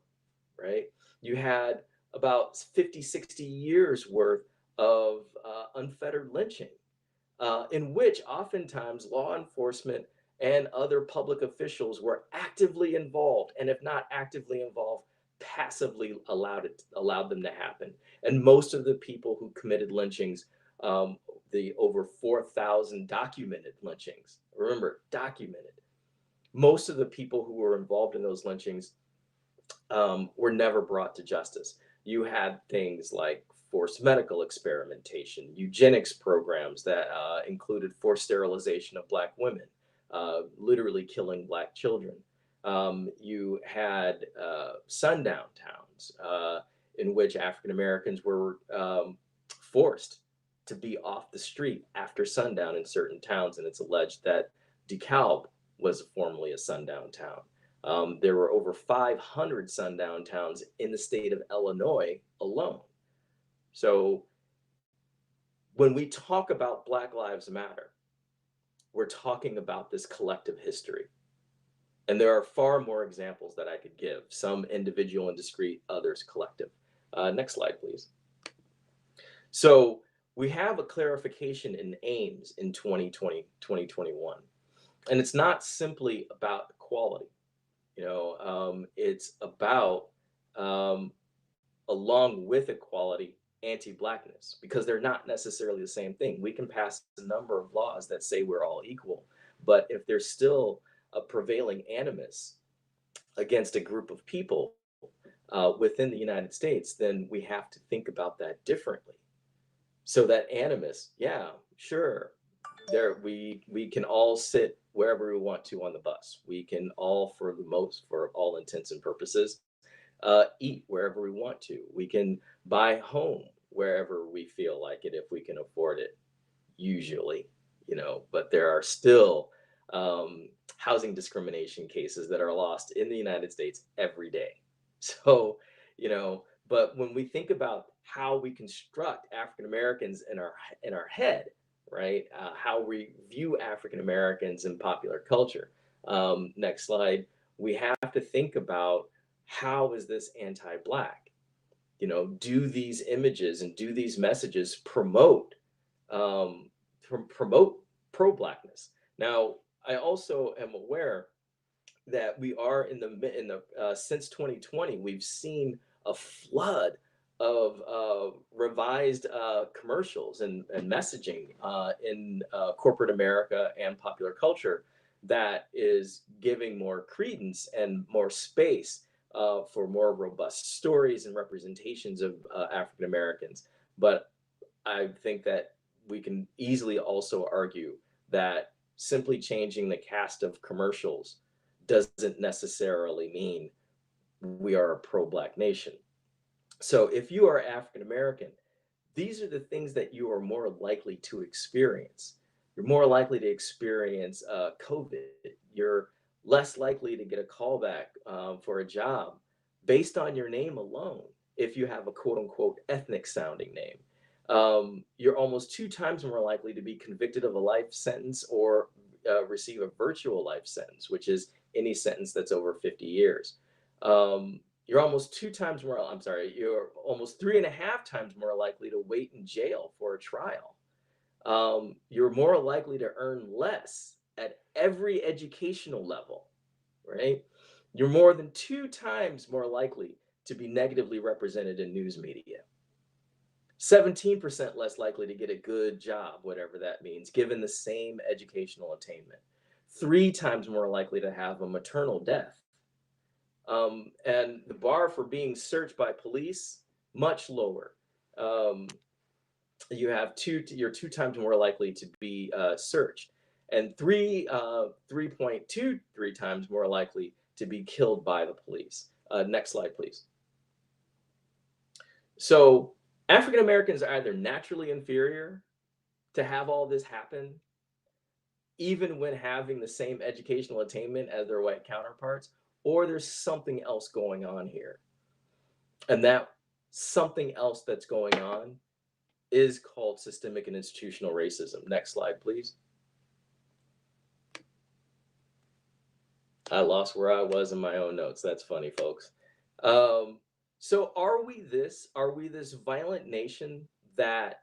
right? You had about 50, 60 years worth of unfettered lynching, in which oftentimes law enforcement and other public officials were actively involved, and if not actively involved, passively allowed them to happen. And most of the people who committed lynchings, the over 4,000 documented lynchings, remember, documented, most of the people who were involved in those lynchings were never brought to justice. You had things like forced medical experimentation, eugenics programs that included forced sterilization of Black women, literally killing Black children. You had sundown towns in which African Americans were forced to be off the street after sundown in certain towns, and it's alleged that DeKalb was formerly a sundown town. There were over 500 sundown towns in the state of Illinois alone. So when we talk about Black Lives Matter, we're talking about this collective history. And there are far more examples that I could give, some individual and discrete, others collective. Next slide, please. So we have a clarification in aims in 2020, 2021. And it's not simply about equality. You know, it's about, along with equality, anti-Blackness, because they're not necessarily the same thing. We can pass a number of laws that say we're all equal, but if there's still a prevailing animus against a group of people within the United States, then we have to think about that differently. So that animus, yeah, sure, there we can all sit wherever we want to on the bus. We can all, for all intents and purposes, eat wherever we want to. We can buy a home wherever we feel like it if we can afford it, usually, you know, but there are still housing discrimination cases that are lost in the United States every day. So, you know, but when we think about how we construct African Americans in our head, right? How we view African Americans in popular culture. Next slide. We have to think about, how is this anti-Black? You know, do these images and do these messages promote pro-Blackness? Now, I also am aware that we are in the since 2020, we've seen a flood of revised commercials and messaging in corporate America and popular culture that is giving more credence and more space for more robust stories and representations of African Americans. But I think that we can easily also argue that simply changing the cast of commercials doesn't necessarily mean we are a pro-Black nation. So if you are African American, these are the things that you are more likely to experience. You're more likely to experience COVID. You're less likely to get a call back for a job based on your name alone, if you have a quote unquote ethnic sounding name, you're almost 2 times more likely to be convicted of a life sentence or receive a virtual life sentence, which is any sentence that's over 50 years. You're almost 2 times more, I'm sorry, you're almost 3.5 times more likely to wait in jail for a trial. You're more likely to earn less at every educational level, right? You're more than 2 times more likely to be negatively represented in news media. 17% less likely to get a good job, whatever that means, given the same educational attainment. 3 times more likely to have a maternal death. And the bar for being searched by police, much lower. You're 2 times more likely to be searched, and 3.23 times more likely to be killed by the police. Next slide, please. So African Americans are either naturally inferior to have all this happen, even when having the same educational attainment as their white counterparts, or there's something else going on here. And that something else that's going on is called systemic and institutional racism. Next slide, please. I lost where I was in my own notes. That's funny, folks. So are we this violent nation that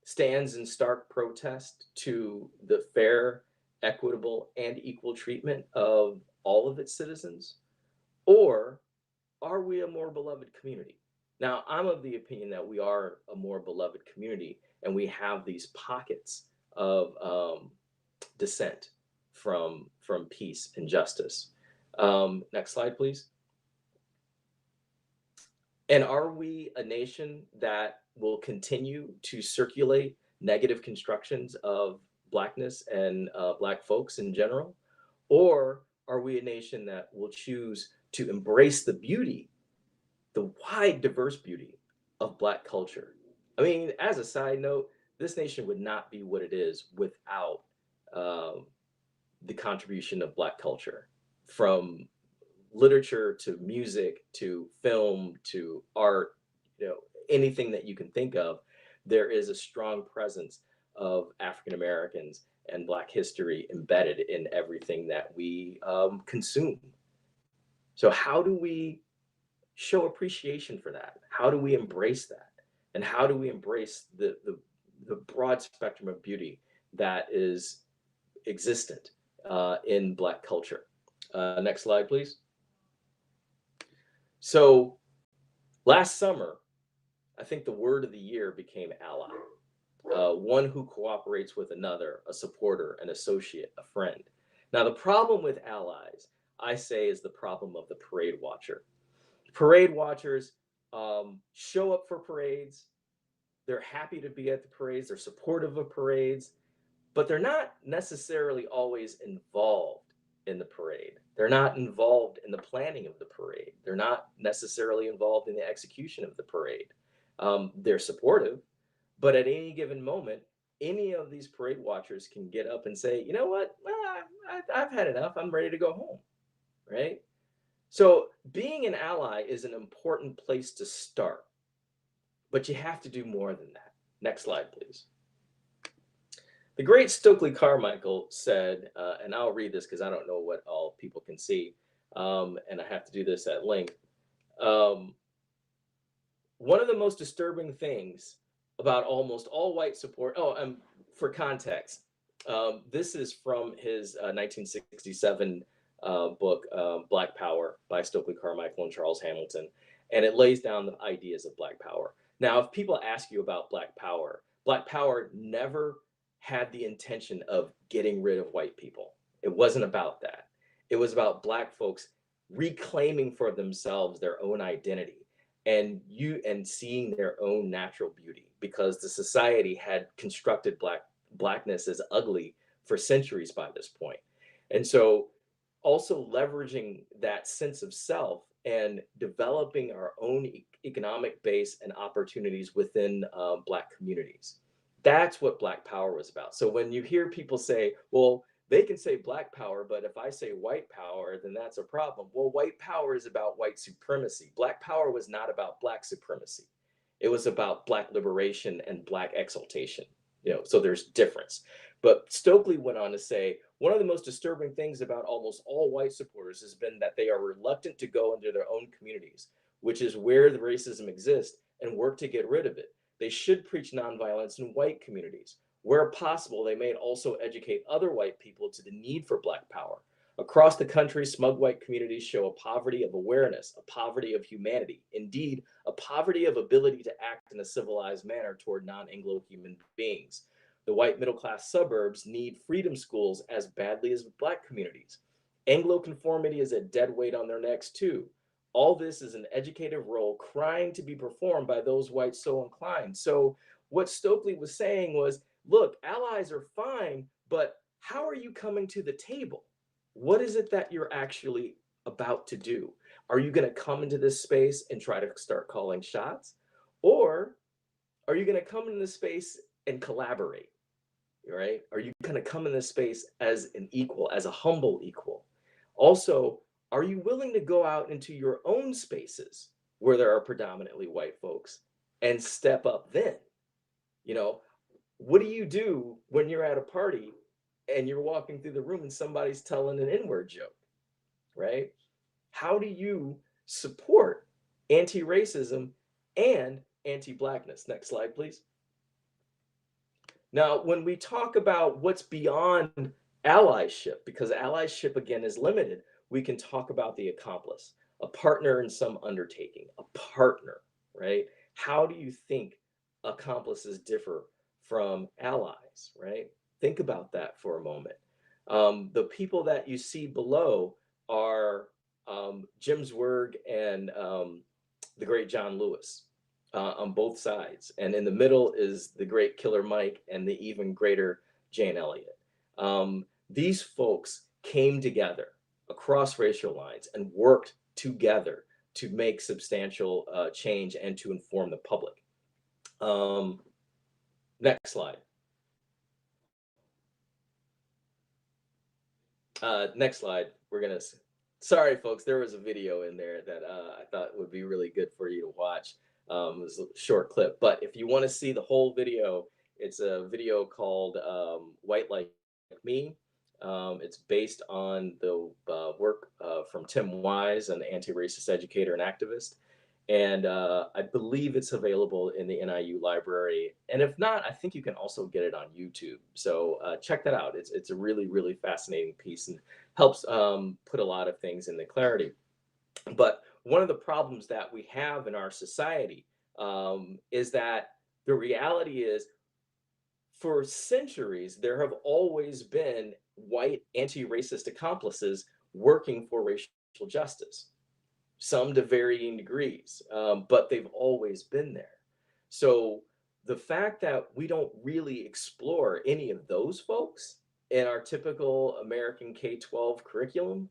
stands in stark protest to the fair, equitable, and equal treatment of all of its citizens? Or are we a more beloved community? Now, I'm of the opinion that we are a more beloved community, and we have these pockets of dissent from peace and justice. Next slide, please. And are we a nation that will continue to circulate negative constructions of Blackness and Black folks in general? Or are we a nation that will choose to embrace the beauty, the wide, diverse beauty of Black culture? I mean, as a side note, this nation would not be what it is without the contribution of Black culture, from literature to music to film to art, anything that you can think of. There is a strong presence of African Americans and Black history embedded in everything that we consume. So how do we show appreciation for that? How do we embrace that? And how do we embrace the broad spectrum of beauty that is existent in Black culture? Next slide, please. So last summer, I think the word of the year became ally. One who cooperates with another, a supporter, an associate, a friend. Now, the problem with allies, I say, is the problem of the parade watcher. Parade watchers show up for parades. They're happy to be at the parades. They're supportive of parades, but they're not necessarily always involved in the parade. They're not involved in the planning of the parade. They're not necessarily involved in the execution of the parade. They're supportive, but at any given moment, any of these parade watchers can get up and say, you know what, I've had enough. I'm ready to go home, right? So being an ally is an important place to start, but you have to do more than that. Next slide, please. The great Stokely Carmichael said, and I'll read this because I don't know what all people can see, and I have to do this at length. One of the most disturbing things about almost all white support, for context, this is from his 1967 book, Black Power by Stokely Carmichael and Charles Hamilton, and it lays down the ideas of Black Power. Now, if people ask you about Black Power never had the intention of getting rid of white people. It wasn't about that. It was about Black folks reclaiming for themselves their own identity and seeing their own natural beauty, because the society had constructed Blackness as ugly for centuries by this point. And so also leveraging that sense of self and developing our own economic base and opportunities within Black communities. That's what Black Power was about. So when you hear people say, well, they can say black power, but if I say white power, then that's a problem. Well, white power is about white supremacy. Black power was not about black supremacy. It was about black liberation and black exaltation. So there's difference. But Stokely went on to say, one of the most disturbing things about almost all white supporters has been that they are reluctant to go into their own communities, which is where the racism exists, and work to get rid of it. They should preach nonviolence in white communities. Where possible, they may also educate other white people to the need for black power. Across the country, smug white communities show a poverty of awareness, a poverty of humanity, indeed, a poverty of ability to act in a civilized manner toward non-Anglo human beings. The white middle-class suburbs need freedom schools as badly as black communities. Anglo conformity is a dead weight on their necks too. All this is an educative role crying to be performed by those whites so inclined. So what Stokely was saying was, look, allies are fine, but how are you coming to the table? What is it that you're actually about to do? Are you going to come into this space and try to start calling shots? Or are you going to come into this space and collaborate, right? Are you going to come in this space as an equal, as a humble equal? Also, are you willing to go out into your own spaces where there are predominantly white folks and step up then? What do you do when you're at a party and you're walking through the room and somebody's telling an N-word joke, right? How do you support anti-racism and anti-blackness? Next slide, please. Now, when we talk about what's beyond allyship, because allyship, again, is limited, we can talk about the accomplice, a partner in some undertaking, a partner, right? How do you think accomplices differ from allies, right? Think about that for a moment. The people that you see below are Jim Zwerg and the great John Lewis on both sides. And in the middle is the great Killer Mike and the even greater Jane Elliott. These folks came together across racial lines and worked together to make substantial change and to inform the public. Next slide. Next slide. Sorry folks, there was a video in there that I thought would be really good for you to watch. It was a short clip, but if you want to see the whole video, it's a video called White Like Me. It's based on the work from Tim Wise, an anti-racist educator and activist. And I believe it's available in the NIU library. And if not, I think you can also get it on YouTube. So check that out. It's a really, really fascinating piece and helps put a lot of things into clarity. But one of the problems that we have in our society is that the reality is, for centuries, there have always been white anti-racist accomplices working for racial justice. Some to varying degrees, but they've always been there. So the fact that we don't really explore any of those folks in our typical American K-12 curriculum,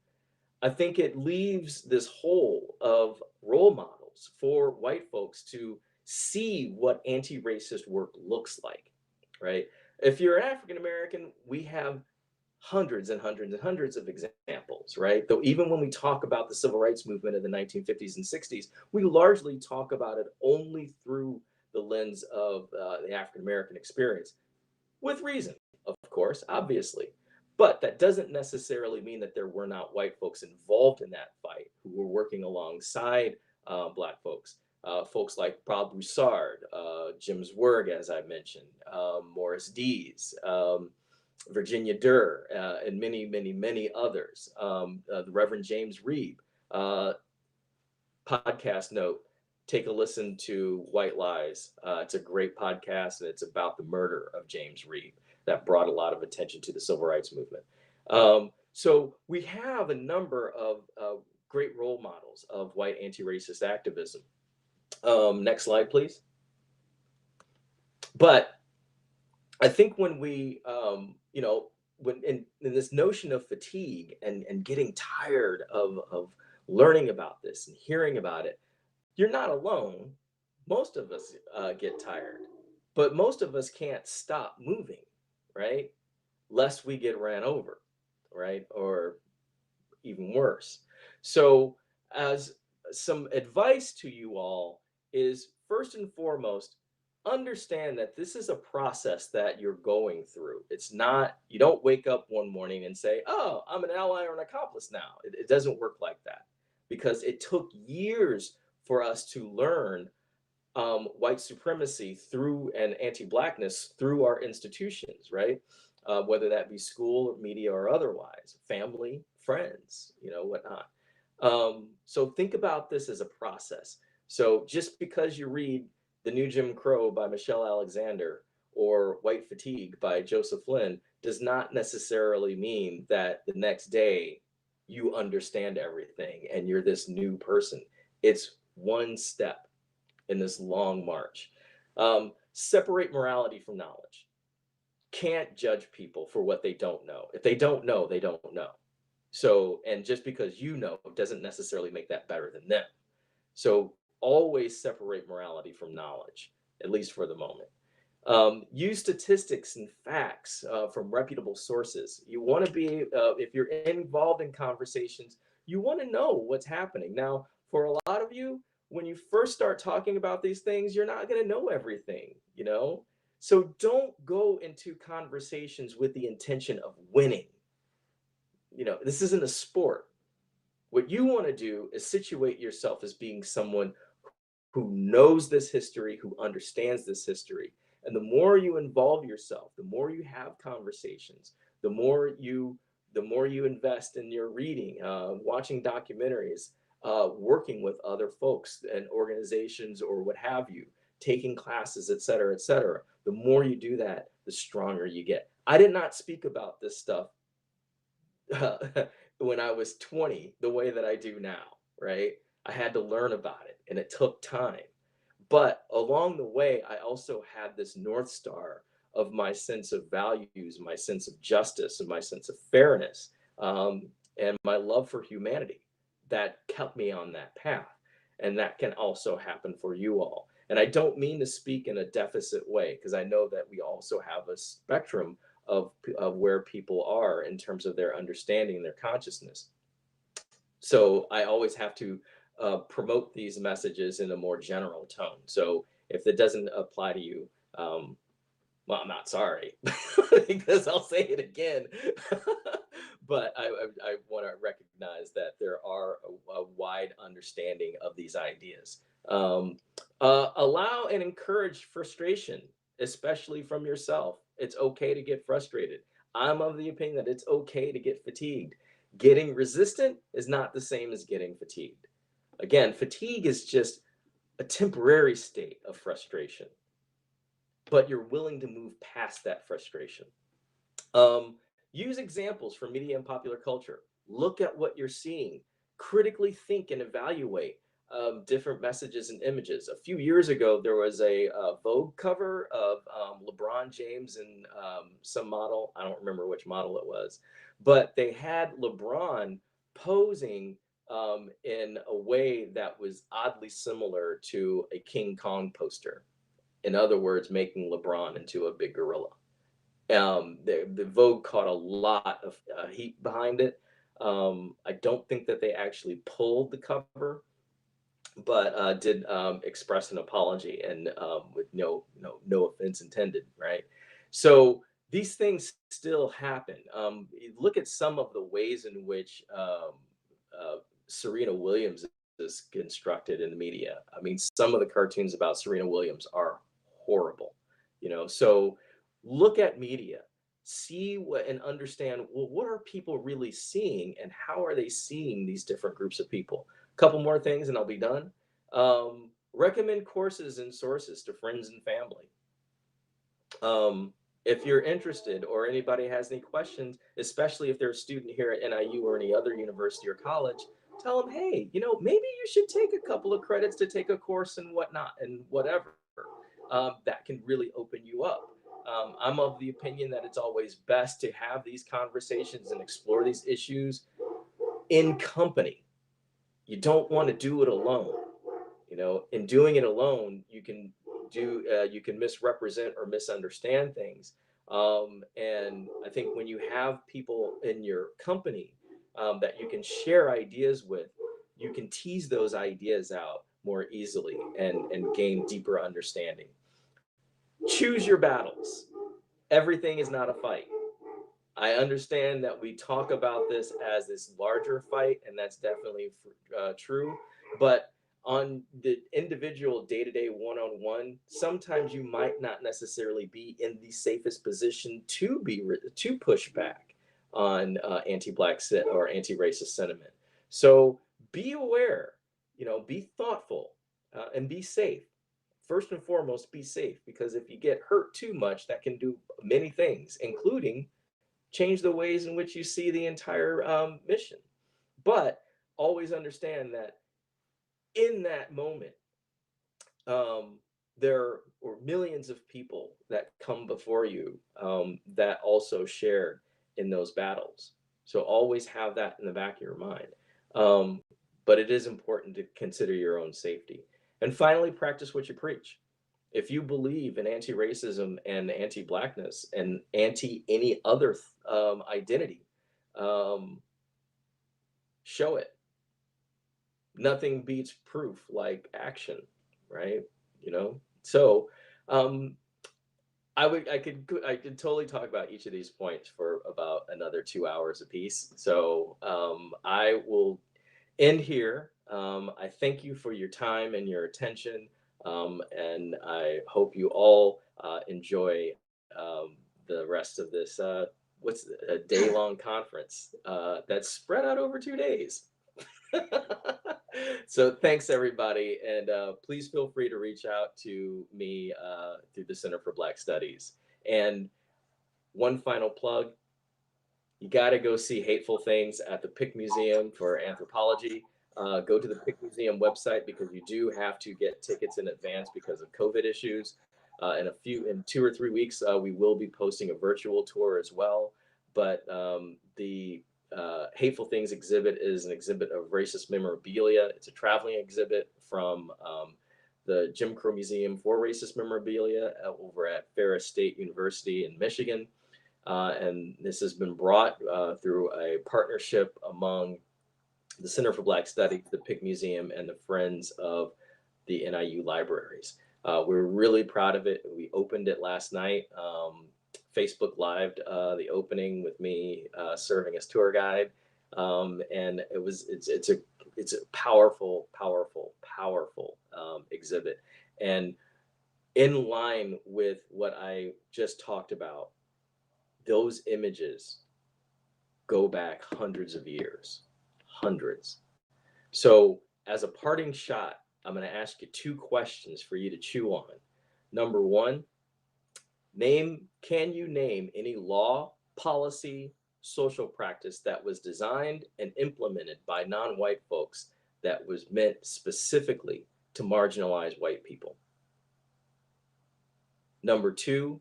I think it leaves this hole of role models for white folks to see what anti-racist work looks like, right? If you're African American, we have hundreds and hundreds and hundreds of examples, right? Though even when we talk about the civil rights movement of the 1950s and 60s, we largely talk about it only through the lens of the African American experience, with reason, of course, obviously. But that doesn't necessarily mean that there were not white folks involved in that fight who were working alongside Black folks. Folks like Bob Broussard, Jim Zwerg, as I mentioned, Morris Dees, Virginia Durr, and many, many, many others. The Reverend James Reeb. Podcast note, take a listen to White Lies. It's a great podcast, and it's about the murder of James Reeb that brought a lot of attention to the civil rights movement. So we have a number of great role models of white anti-racist activism. Next slide, please. But I think when we, when in this notion of fatigue and getting tired of learning about this and hearing about it, you're not alone. Most of us get tired, but most of us can't stop moving, right? Lest we get ran over. right? Or even worse. So as some advice to you all is, first and foremost, understand that this is a process that you're going through. It's not, you don't wake up one morning and say, oh, I'm an ally or an accomplice now. It doesn't work like that, because it took years for us to learn white supremacy through and anti-blackness through our institutions, right? Whether that be school, media, or otherwise, family, friends, whatnot. So think about this as a process. So just because you read The New Jim Crow by Michelle Alexander or White Fatigue by Joseph Flynn does not necessarily mean that the next day you understand everything and you're this new person. It's one step in this long march. Separate morality from knowledge. Can't judge people for what they don't know. If they don't know, they don't know. So, and just because you know doesn't necessarily make that better than them. So always separate morality from knowledge, at least for the moment. Use statistics and facts from reputable sources. You want to be, if you're involved in conversations, you want to know what's happening. Now, for a lot of you, when you first start talking about these things, you're not going to know everything, So don't go into conversations with the intention of winning. This isn't a sport. What you want to do is situate yourself as being someone who knows this history, who understands this history. And the more you involve yourself, the more you have conversations, the more you invest in your reading, watching documentaries, working with other folks and organizations or what have you, taking classes, et cetera, et cetera. The more you do that, the stronger you get. I did not speak about this stuff when I was 20 the way that I do now, right? I had to learn about it and it took time. But along the way, I also had this North Star of my sense of values, my sense of justice, and my sense of fairness, and my love for humanity that kept me on that path. And that can also happen for you all. And I don't mean to speak in a deficit way, because I know that we also have a spectrum of where people are in terms of their understanding and their consciousness. So I always have to promote these messages in a more general tone. So if it doesn't apply to you, well, I'm not sorry, because I'll say it again. But I want to recognize that there are a wide understanding of these ideas. Allow and encourage frustration, especially from yourself. It's okay to get frustrated. I'm of the opinion that it's okay to get fatigued. Getting resistant is not the same as getting fatigued. Again, fatigue is just a temporary state of frustration, but you're willing to move past that frustration. Use examples from media and popular culture. Look at what you're seeing. Critically think and evaluate different messages and images. A few years ago, there was a Vogue cover of LeBron James and some model. I don't remember which model it was, but they had LeBron posing in a way that was oddly similar to a King Kong poster. In other words, making LeBron into a big gorilla. The Vogue caught a lot of heat behind it. I don't think that they actually pulled the cover, but did express an apology, and with no offense intended, right? So these things still happen. Look at some of the ways in which Serena Williams is constructed in the media. I mean, some of the cartoons about Serena Williams are horrible, so look at media, see what and understand, well, what are people really seeing and how are they seeing these different groups of people? A couple more things and I'll be done. Recommend courses and sources to friends and family. If you're interested or anybody has any questions, especially if they're a student here at NIU or any other university or college, tell them, hey, maybe you should take a couple of credits to take a course and whatnot and whatever. That can really open you up. I'm of the opinion that it's always best to have these conversations and explore these issues in company. You don't want to do it alone. In doing it alone, you can misrepresent or misunderstand things. And I think when you have people in your company that you can share ideas with, you can tease those ideas out more easily and gain deeper understanding. Choose your battles. Everything is not a fight. I understand that we talk about this as this larger fight, and that's definitely true. But on the individual day-to-day one-on-one, sometimes you might not necessarily be in the safest position to push back on anti-Black or anti-racist sentiment. So be aware, be thoughtful, and be safe. First and foremost, be safe, because if you get hurt too much, that can do many things, including change the ways in which you see the entire mission. But always understand that in that moment, there were millions of people that come before you that also shared in those battles. So always have that in the back of your mind. But it is important to consider your own safety. And finally, practice what you preach. If you believe in anti-racism and anti-Blackness and anti any other identity, show it. Nothing beats proof like action, right? So I could totally talk about each of these points for about another 2 hours apiece. So I will end here. I thank you for your time and your attention. And I hope you all enjoy the rest of this, what's a day-long conference that's spread out over 2 days. So thanks, everybody. And please feel free to reach out to me through the Center for Black Studies. And one final plug, you got to go see Hateful Things at the Pick Museum for Anthropology. Go to the Pick Museum website, because you do have to get tickets in advance because of COVID issues. In 2 or 3 weeks, we will be posting a virtual tour as well. But the Hateful Things exhibit is an exhibit of racist memorabilia. It's a traveling exhibit from the Jim Crow Museum for Racist Memorabilia over at Ferris State University in Michigan. And this has been brought through a partnership among the Center for Black Studies, the Pick Museum, and the Friends of the NIU Libraries. We're really proud of it. We opened it last night. Facebook Lived the opening with me serving as tour guide, and it's a powerful exhibit, and in line with what I just talked about. Those images go back hundreds of years, hundreds. So as a parting shot, I'm going to ask you 2 questions for you to chew on. Number 1, can you name any law, policy, social practice that was designed and implemented by non-white folks that was meant specifically to marginalize white people? Number 2,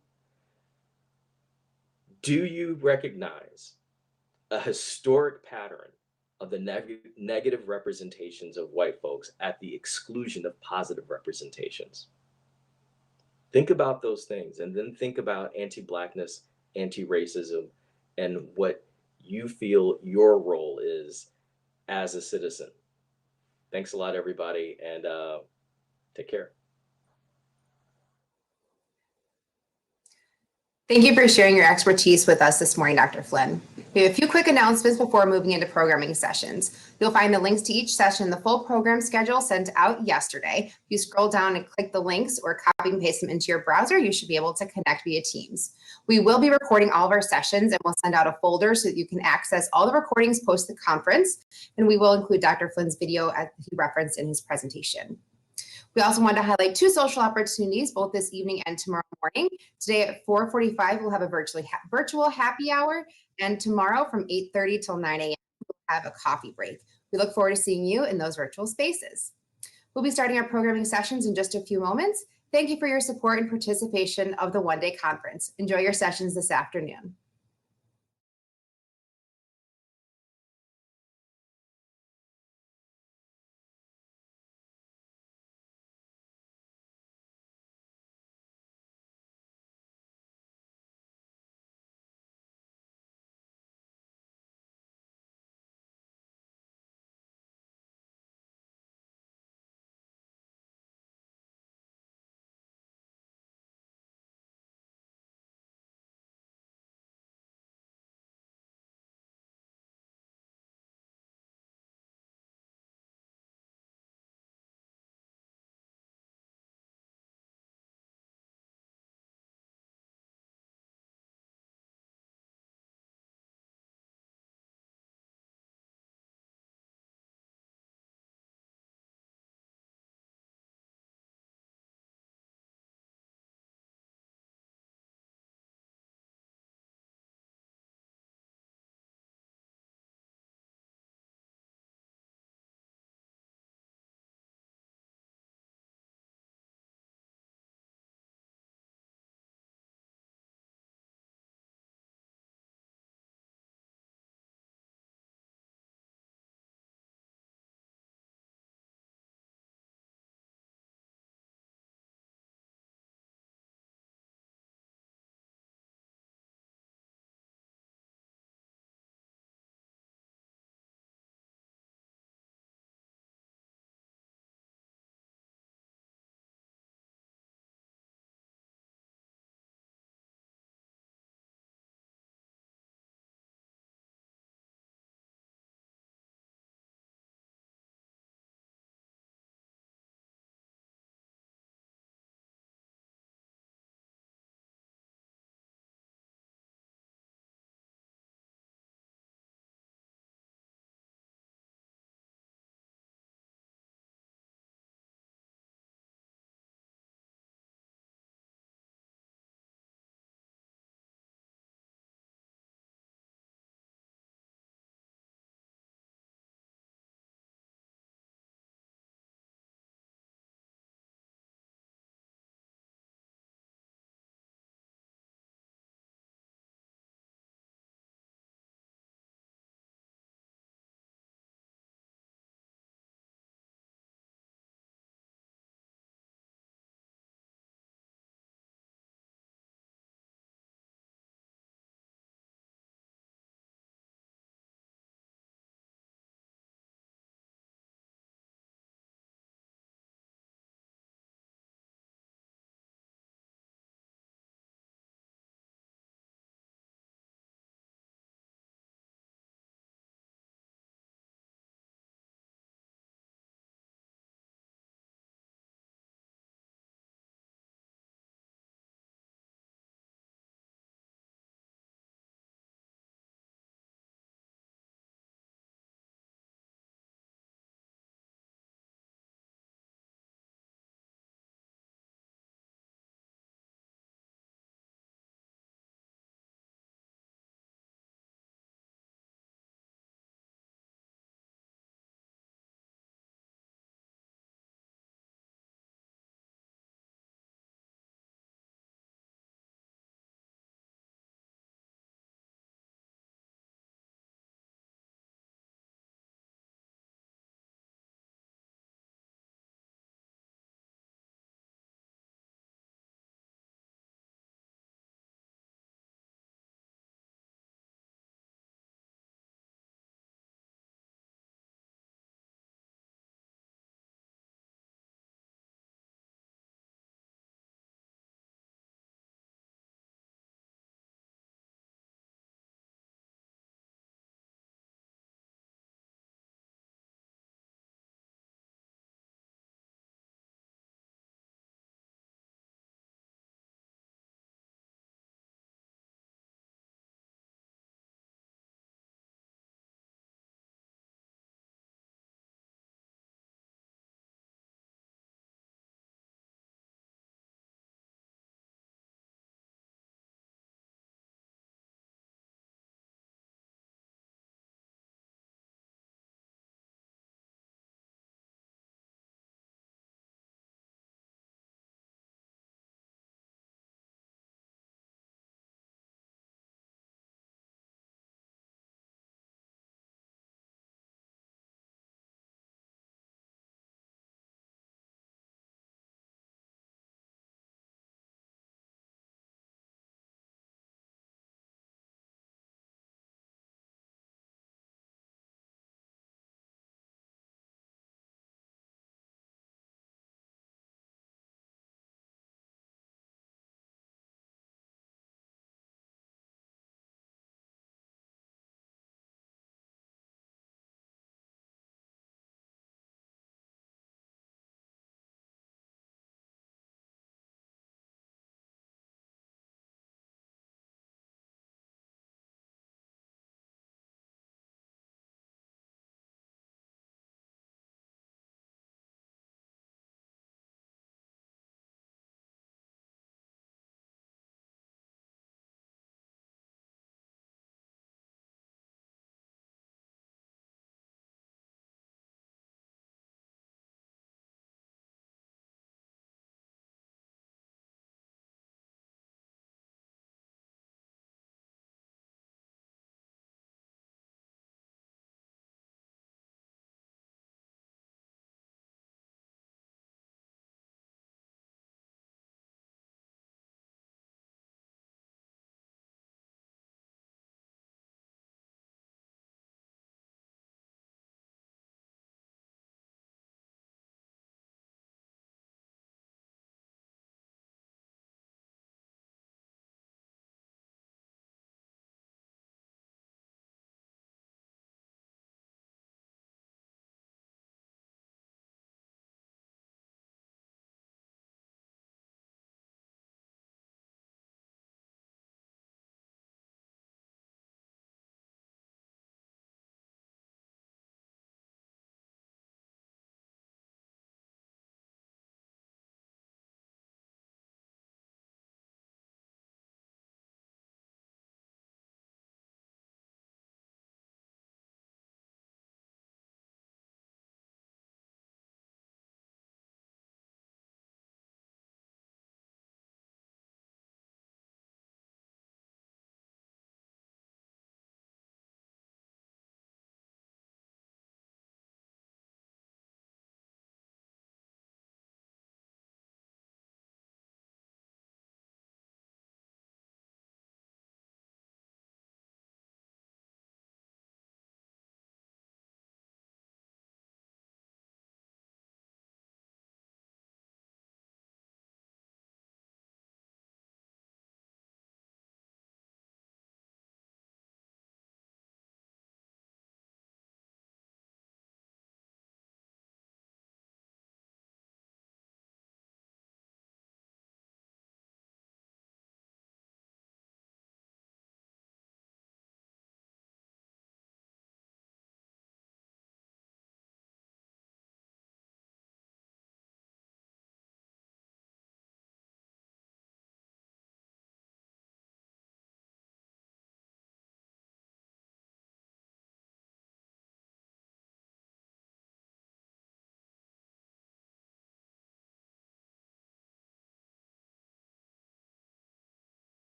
do you recognize a historic pattern of the negative representations of white folks at the exclusion of positive representations? Think about those things, and then think about anti-Blackness, anti-racism, and what you feel your role is as a citizen. Thanks a lot, everybody, and take care. Thank you for sharing your expertise with us this morning, Dr. Flynn. We have a few quick announcements before moving into programming sessions. You'll find the links to each session in the full program schedule sent out yesterday. If you scroll down and click the links or copy and paste them into your browser, you should be able to connect via Teams. We will be recording all of our sessions, and we'll send out a folder so that you can access all the recordings post the conference, and we will include Dr. Flynn's video as he referenced in his presentation. We also want to highlight 2 social opportunities, both this evening and tomorrow morning. Today at 4:45, we'll have a virtual happy hour, and tomorrow from 8:30 till 9 a.m., we'll have a coffee break. We look forward to seeing you in those virtual spaces. We'll be starting our programming sessions in just a few moments. Thank you for your support and participation of the one-day conference. Enjoy your sessions this afternoon.